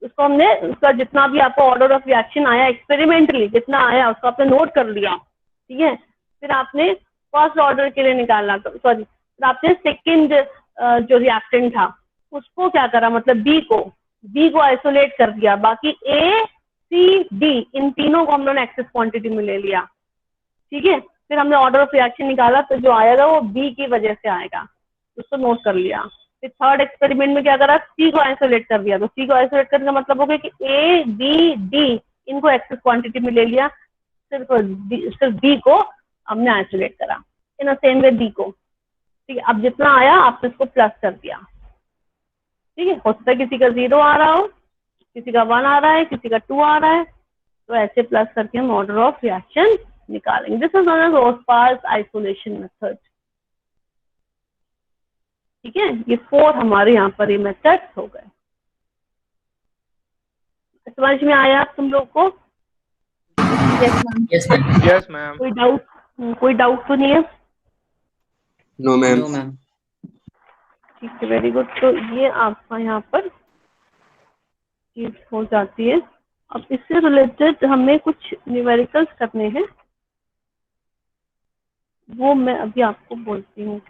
उसको हमने, उसका जितना भी आपको ऑर्डर ऑफ रिएक्शन आया एक्सपेरिमेंटली जितना आया उसको आपने नोट कर लिया। ठीक है, फिर आपने फर्स्ट ऑर्डर के लिए निकालना, सॉरी, फिर आपने सेकंड जो रिएक्टेंट था उसको क्या करा, मतलब बी को आइसोलेट कर दिया, बाकी ए सी डी इन तीनों को हम लोगों ने एक्सेस क्वांटिटी में ले लिया। ठीक है, फिर हमने ऑर्डर ऑफ रिएक्शन निकाला, तो जो आएगा वो बी की वजह से आएगा, उसको नोट कर लिया। फिर थर्ड एक्सपेरिमेंट में क्या करा, सी को आइसोलेट कर दिया। तो सी को आइसोलेट करने का मतलब हो गया कि ए बी डी इनको एक्सेस क्वांटिटी में ले लिया, सिर्फ डी को हमने आइसोलेट करा। इन सेम वे डी को। ठीक है, अब जितना आया आपने इसको प्लस कर दिया। ठीक है, हो सकता है किसी का 0 आ रहा हो, किसी का 1 आ रहा है, किसी का 2 आ रहा है, तो ऐसे प्लस करके हम ऑर्डर ऑफ रिएक्शन निकालेंगे। दिस इज नोन एज रोस्पार्स आइसोलेशन मेथड। ठीक है, ये 4 हमारे यहाँ पर ये मेथड्स हो गए। समझ में आया आप तुम लोग को? Yes ma'am. Yes ma'am. कोई डाउट तो नहीं है? No ma'am. No ma'am. ठीक है, वेरी गुड। तो ये आपका यहाँ पर चीज हो जाती है। अब इससे रिलेटेड हमें कुछ न्यूमेरिकल्स करने हैं, वो मैं अभी आपको बोलती हूँ।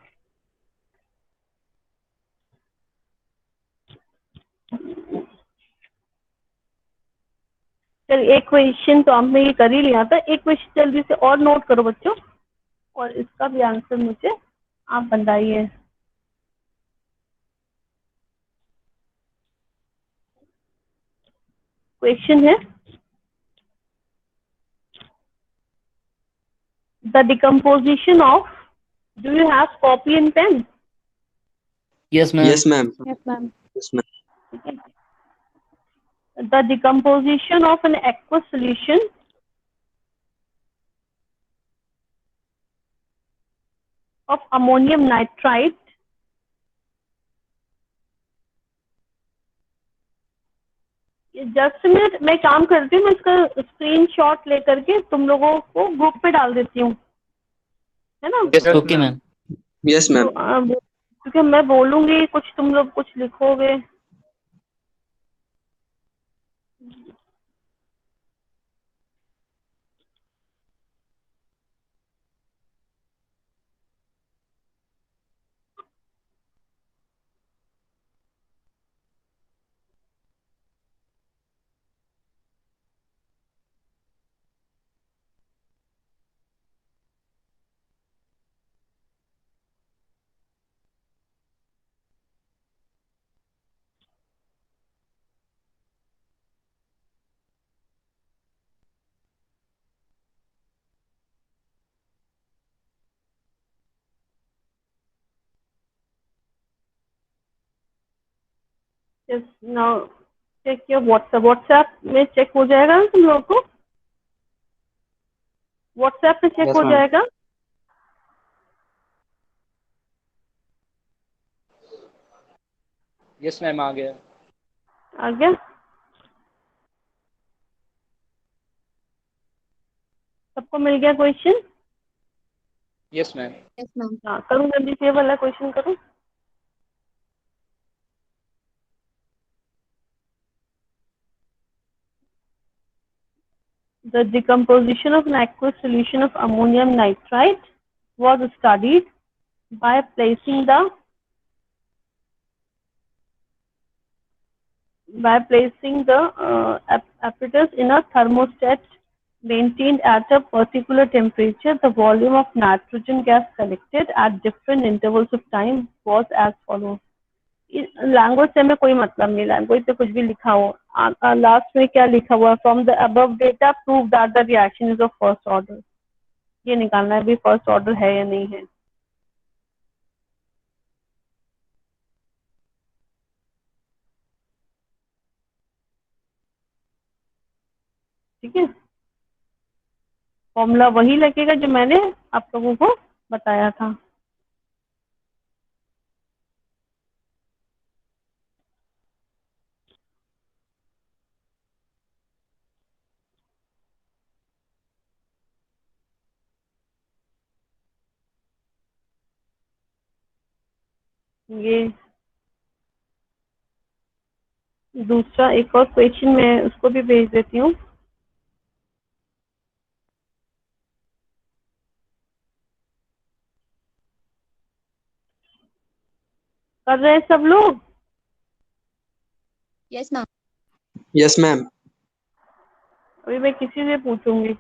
चल, एक क्वेश्चन तो हमने ये कर ही लिया था। एक क्वेश्चन जल्दी से और नोट करो बच्चों, और इसका भी आंसर मुझे आप बताइए। क्वेश्चन है, the decomposition of, do you have copy and pen? Yes ma'am. Yes ma'am. Yes ma'am. Yes ma'am. The decomposition of an aqueous solution of ammonium nitrite just minute, मैं काम करती हूँ, मैं इसका स्क्रीनशॉट लेकर के तुम लोगों को ग्रुप पे डाल देती हूँ, है ना? Yes okay ma'am. Ma'am. Yes ma'am. क्योंकि मैं बोलूंगी कुछ, तुम लोग कुछ लिखोगे। Yes, now check your WhatsApp. WhatsApp में चेक हो जाएगा ना तुम लोगों को? व्हाट्सएप पे चेक यस हो मैम। जाएगा? यस मैम, आ गया। आ गया? सबको मिल गया question? Yes ma'am. Yes ma'am. हाँ, करूँ जल्दी से ये वाला क्वेश्चन करूँ? The decomposition of an aqueous solution of ammonium nitrite was studied by placing the apparatus in a thermostat maintained at a particular temperature. The volume of nitrogen gas collected at different intervals of time was as follows. Language से हमें कोई मतलब नहीं, language से कुछ भी लिखा हो। लास्ट में क्या लिखा हुआ? From the above data prove that the reaction is of first order. ये निकालना है भी फर्स्ट ऑर्डर है या नहीं है। ठीक है, फॉर्मूला वही लगेगा जो मैंने आप लोगों को बताया था। ये दूसरा एक और क्वेश्चन मैं उसको भी भेज देती हूँ। कर रहे हैं सब लोग? Yes ma'am. Yes ma'am. अभी मैं किसी से पूछूंगी।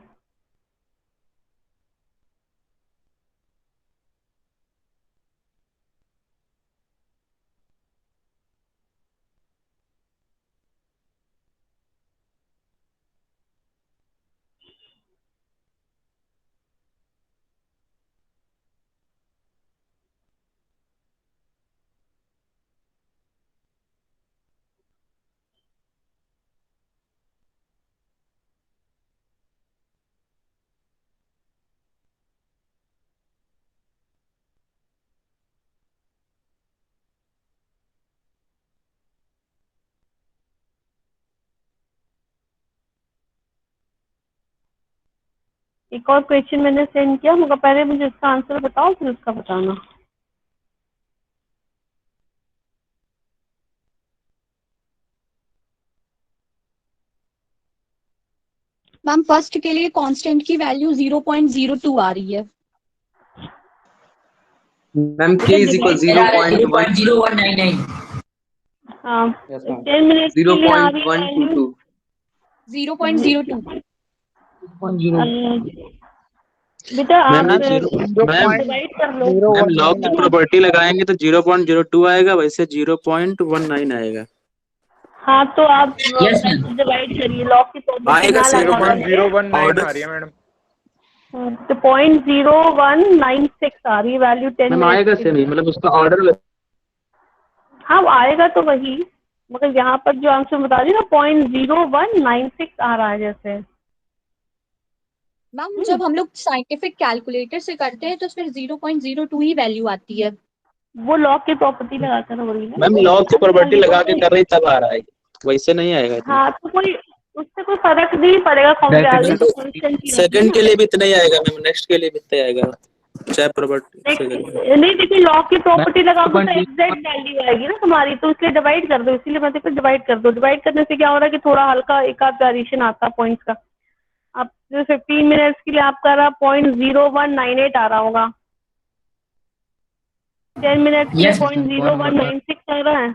एक और क्वेश्चन मैंने सेंड किया, मगर पहले मुझे इसका आंसर बताओ फिर उसका बताना। मैम फर्स्ट के लिए कांस्टेंट की वैल्यू 0.02 आ रही है। मैम k इज इक्वल 0.1 हाँ, यस मैम 10 मिनट के लिए आ रही है 0.122 0.02। बेटा आप मैम मैम डिवाइड कर लो। मैम लॉग की प्रॉपर्टी लगाएंगे तो 0.02 आएगा, वैसे 0.19 आएगा। हाँ तो आप डिवाइड करिए, लॉग की प्रॉपर्टी आएगा ना जीरो लगा पॉइंट करके। जीरो वन नाइन ऑर्डर आ रही है मैडम। तो 0.0196 आ रही है वैल्यू 10 मैम मिनट आएगा के सेम ही, लिए। मतलब उसका ऑर्डर। हाँ वो आएगा तो वही, मगर यहाँ पर जो आंसर बता दी ना 0.0196 आ रहा है जैसे। मैम जब हम लोग साइंटिफिक कैलकुलेटर से करते हैं तो फिर 0.02 ही वैल्यू आती है। वो लॉग की प्रॉपर्टी लगाकर हो रही है। मैम लॉग की प्रॉपर्टी लगा के कर रही तब आ रहा है, वैसे नहीं आएगा इतना। हाँ तो कोई उससे कोई फर्क नहीं पड़ेगा, वैल्यू तो कांस्टेंट ही रहती है सेकंड ना। के लिए भी इतना ही आएगा मैम, नेक्स्ट के लिए भी इतना ही आएगा, चाहे प्रॉपर्टी से करेंगे। नहीं देखिए, लॉग की प्रॉपर्टी लगाओगे तो एग्जैक्ट वैल्यू आएगी ना तुम्हारी, तो इसलिए डिवाइड कर दो, इसीलिए मैं देखो डिवाइड कर दो। डिवाइड करने से क्या हो रहा है कि थोड़ा हल्का एक आध वेरिएशन आता है पॉइंट्स का। अब जो 15 मिनट्स के लिए आपका रहा 0.0198 आ रहा होगा, 10 मिनट्स के लिए 0.0196 आ रहा है,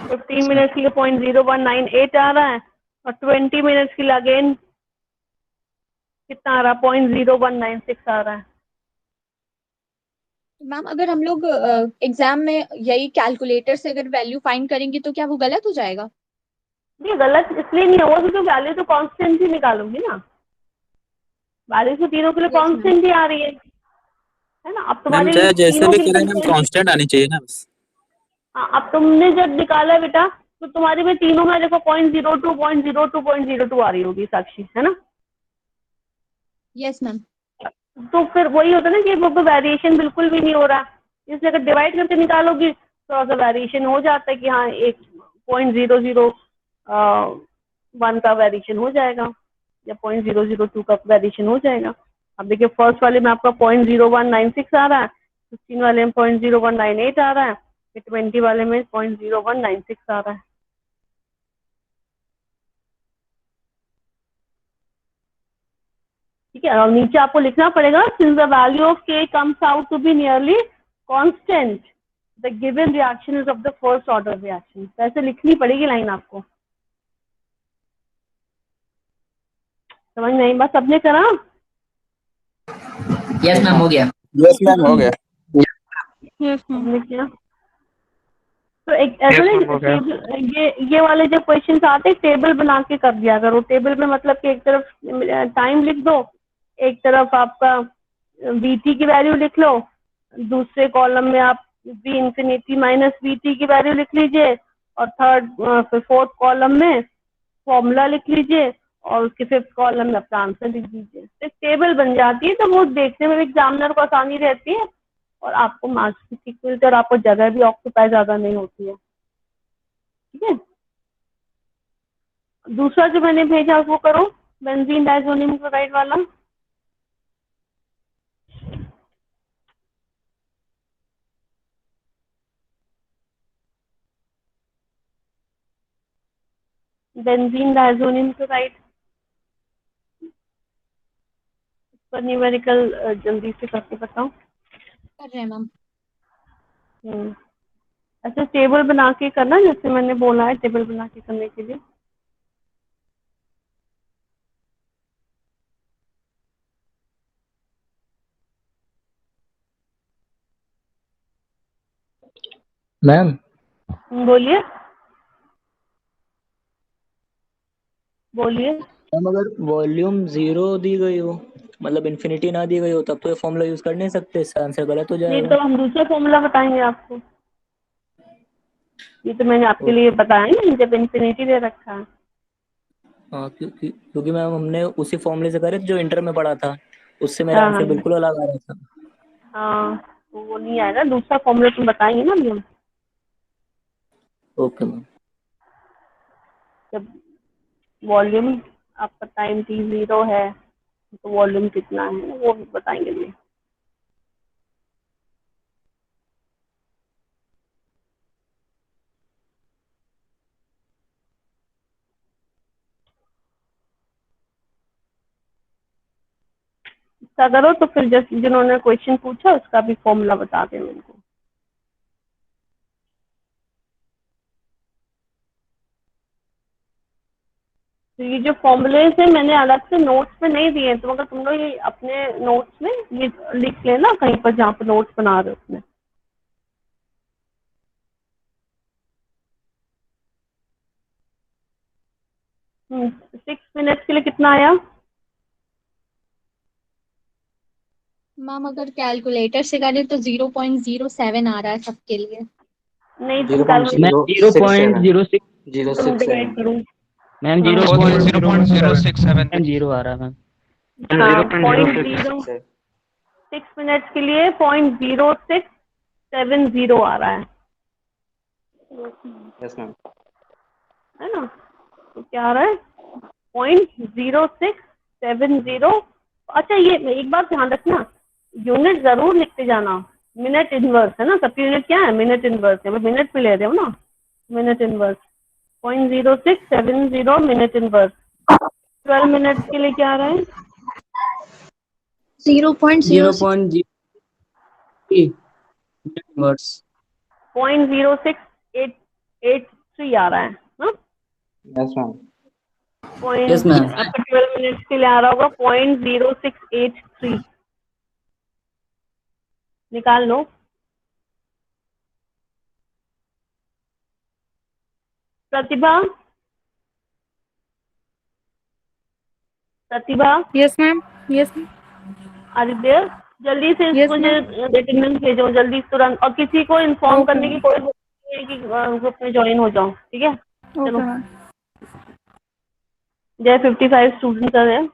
15 मिनट्स के लिए 0.0198 आ रहा है, और 20 मिनट्स के लिए अगेन कितना आ रहा है 0.0196 आ रहा है। मैम अगर हम लोग एग्जाम में यही कैलकुलेटर से अगर वैल्यू फाइंड करेंगे तो क्या वो गलत हो जाएगा? नहीं गलत इसलिए नहीं होगा क्योंकि वैल्यू तो कांस्टेंट ही निकालूंगी ना, वैल्यू तो तीनों के लिए यस मैम। कांस्टेंट ही आ रही है ना। अब मैम तुम्हारे चाहे जैसे तीनों भी के करें लिए मैम कांस्टेंट आनी चाहिए ना बस। हाँ, अब तुमने जब निकाला बेटा तो तुम्हारे में तीनों में देखो 0.02 आ रही होगी साक्षी, है ना। Yes ma'am. तो फिर वही होता है ना कि वो वेरिएशन बिल्कुल भी नहीं हो रहा, इसलिए अगर डिवाइड करके निकालोगी थोड़ा सा वेरिएशन हो जाता है कि हाँ एक 0.001 का वेरिएशन हो जाएगा या 0.002 का वेरिएशन हो जाएगा। अब देखिए फर्स्ट वाले में आपका 0.0196 आ रहा है, 15 वाले में 0.0198 आ रहा है, 20 वाले में 0.0196 आ रहा है। ठीक है, और नीचे आपको लिखना पड़ेगा since the value of k comes out to be nearly constant the given reaction is of the first order reaction. ऐसे लिखनी पड़ेगी लाइन आपको, समझ नहीं बात सबने करा? यस मैम हो गया। यस मैम हो गया। Yes ma'am. सबने किया तो एक ऐसा Yes, नहीं ma'am, हो गया। ये वाले जो क्वेश्चन आते हैं टेबल बना के कर दिया करो। टेबल में मतलब कि एक तरफ टाइम लिख दो, एक तरफ आपका वीटी की वैल्यू लिख लो, दूसरे कॉलम में आप वी इंफिनिटी माइनस वीटी की वैल्यू लिख लीजिए, और फिर फोर्थ कॉलम में फॉर्मूला लिख लीजिए, और उसके फिफ्थ कॉलम में अपना आंसर लिख दीजिए। तो एक टेबल बन जाती है, तो वो देखने में एग्जामिनर को आसानी रहती है और आपको मार्क्स भी ठीक मिलते हैं और आपको जगह भी ऑक्यूपाई ज्यादा नहीं होती है। ठीक है, दूसरा जो मैंने भेजा वो करो, बेंजीन डाइज़ोनियम क्लोराइड वाला। बेंजीन डाइज़ोनियम क्लोराइड पर न्यूमेरिकल जल्दी से करके बताओ। कर रहे हैं मैम। अच्छा टेबल बना के करना जैसे मैंने बोला है, टेबल बना के करने के लिए। मैम बोलिए बोलिए। मैम अगर वॉल्यूम 0 दी गई हो, मतलब इन्फिनिटी ना दी गई हो, तब तो ये फॉर्मूला यूज कर नहीं सकते, इसका आंसर गलत हो नहीं जाएगा। तो हम दूसरा फॉर्मूला बताएंगे आपको, ये तो मैंने आपके लिए ओके। बताया ना जब इन्फिनिटी दे रखा है। हाँ क्योंकि मैम हमने उसी फॉर्मूले से करे जो इंटर में पढ़ा था, उससे मेरा हाँ हाँ आंसर बिल्कुल अलग आ रहा था। हाँ, तो वो नहीं आएगा, दूसरा फॉर्मूला तुम बताएंगे ना अभी हम ओके मैम। जब वॉल्यूम आपका टाइम t0 है तो वॉल्यूम कितना है वो बताएंगे ये। ऐसा करो तो फिर जस्ट जिन्होंने क्वेश्चन पूछा उसका भी फॉर्मूला बता दें उनको। तो ये जो फॉर्मूलेस है मैंने अलग से नोट्स में नहीं दिए हैं, तो अगर तुम लोग ये अपने नोट्स में ये लिख लेना कहीं पर जहाँ पर नोट्स बना रहे हो उसमें। 6 मिनट्स के लिए कितना आया? मैम अगर कैलकुलेटर से करें तो 0.07 आ रहा है सबके लिए। नहीं तुम 0.006 डिवाइड करो। मैम 0.067 जीरो आ रहा है मैम। 6 मिनट्स के लिए 0.0670 आ रहा है। Yes ma'am. है ना? तो क्या आ रहा है? 0.0670। अच्छा ये एक बात ध्यान रखना, यूनिट जरूर लिखते जाना। मिनट इनवर्स है ना, सबकी यूनिट क्या है? मिनट इनवर्स है, मिनट में ले रहे हो ना, minute inverse 0.0670 minute inverse. 12 minutes के लिए क्या आ रहा है? 0.0 इनवर्स 0.0683 आ रहा है ना? Yes ma'am. Yes ma'am. आपका 12 मिनट्स के लिए आ रहा होगा 0.0683। निकाल लो। Pratibha, Pratibha, yes ma'am, yes ma'am, Aditya, जल्दी से Yes, मुझे अटेंडेंस भेजो जल्दी तुरंत, और किसी को इन्फॉर्म Okay, करने की कोई जरूरत नहीं है कि ग्रुप में ज्वाइन हो जाओ, ठीक है? ओके चलो, मैम। जय 55 स्टूडेंट्स है।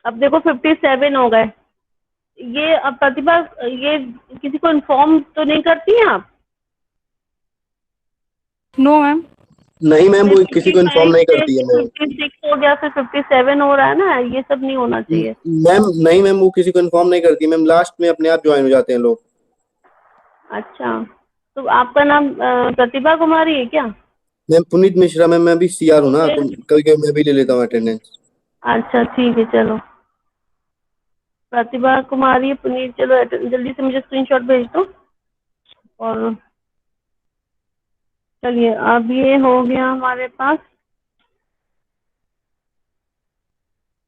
अब देखो 57 हो गए। ये अब प्रतिभा, ये किसी को इन्फॉर्म तो नहीं करती हैं आप? No ma'am. नहीं मैम, वो किसी को इन्फॉर्म नहीं करती है मैम। 56 हो गया, फिर 57 हो रहा है ना, ये सब नहीं होना चाहिए। मैम नहीं मैम, वो किसी को इन्फॉर्म नहीं करती मैम, लास्ट में अपने आप ज्वाइन हो जाते हैं लोग। अच्छा, तो आपका नाम प्रतिभा कुमारी है क्या? मैम पुनीत मिश्रा मैम, मैं भी सीआर हूँ ना, तो कभी कभी मैं भी ले लेता हूँ अटेंडेंस। अच्छा ठीक है, चलो प्रतिभा कुमारी, पुनीत, चलो जल्दी से मुझे स्क्रीनशॉट भेज दो। और चलिए अब ये हो गया हमारे पास।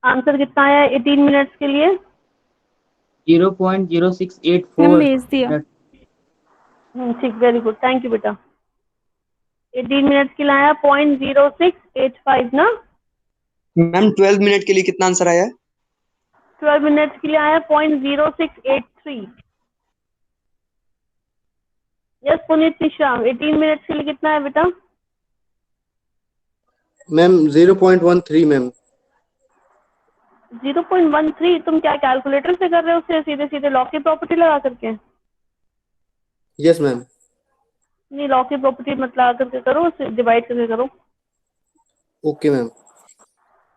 आंसर कितना आया 18 मिनट्स के लिए? 0.0684 मैम भेज दिया। ठीक, वेरी गुड, थैंक यू बेटा। 18 मिनट्स के लिए आया 0.0685 ना? मैम 12 मिनट के लिए कितना आंसर आया? 12 मिनट्स के लिए आया 0.0683। यस पुनीत मिश्रा, 18 मिनट्स के लिए कितना है बेटा? Ma'am 0.13 ma'am. 0.13? तुम क्या कैलकुलेटर से कर रहे हो उसे सीधे सीधे लॉग की प्रॉपर्टी लगा करके? Yes ma'am. नहीं, लॉग की प्रॉपर्टी मत लगा करके करो, उसे डिवाइड करके करो। Okay ma'am.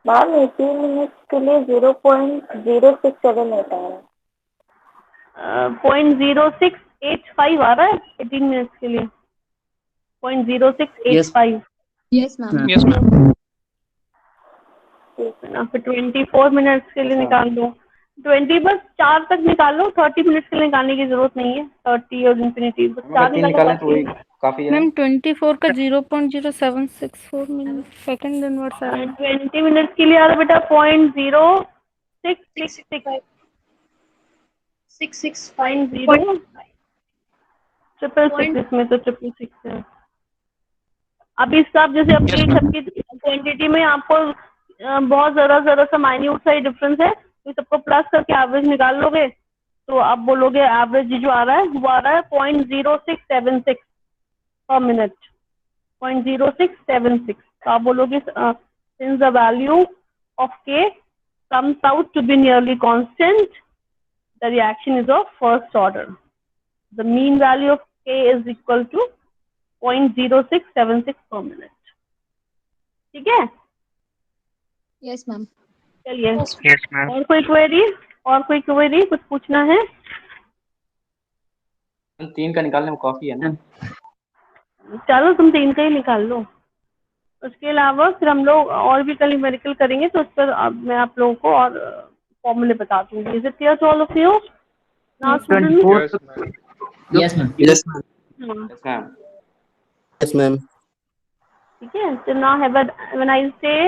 मैम 18 मिनट्स के लिए 0.067 होता है। 0.0685 आ रहा है 18 मिनट्स के लिए। 0.0685। Yes ma'am. Yes ma'am. फिर 24 मिनट्स के लिए निकाल दो। 20 बस 4 तक निकाल लो, 30 मिनट्स के लिए निकालने की जरूरत नहीं है। 30 और इंफिनिटी बस 4 निकालें तो वही काफी है मैम 24 का 0.0764 मिनट सेकंड इनवर्स आ रहा है। 20 मिनट्स के लिए आ रहा बेटा 0.0666 0.0 666 इसमें तो 666 है। अब इसका आप जैसे अपनी सबकी क्वांटिटी में आपको बहुत जरा सा माइन्यूट सा ही डिफरेंस है, तो सबको प्लस करके एवरेज निकाल लोगे तो आप बोलोगे एवरेज जो आ रहा है वो आ रहा है 0.0676 पर मिनट। 0.0676, तो आप बोलोगे since the value of K comes out to be nearly constant, the reaction is of first order. The mean value of K is equal to 0.0676 per minute. ठीक है? Yes ma'am. चलिए, यस मैम। और कोई query कुछ पूछना है? 3 का निकालने में काफी है ना। चलो तुम 3 का ही निकाल लो। उसके अलावा फिर हम लोग और भी कल न्यूमेरिकल करेंगे, तो उस पर मैं आप लोगों को और फॉर्मूले बता दूंगी। Is it clear to all of you? Now students, yes ma'am. Yes yes ma'am. ठीक है, so now have a nice day.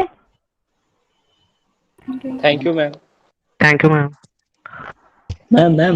Thank you ma'am. Ma'am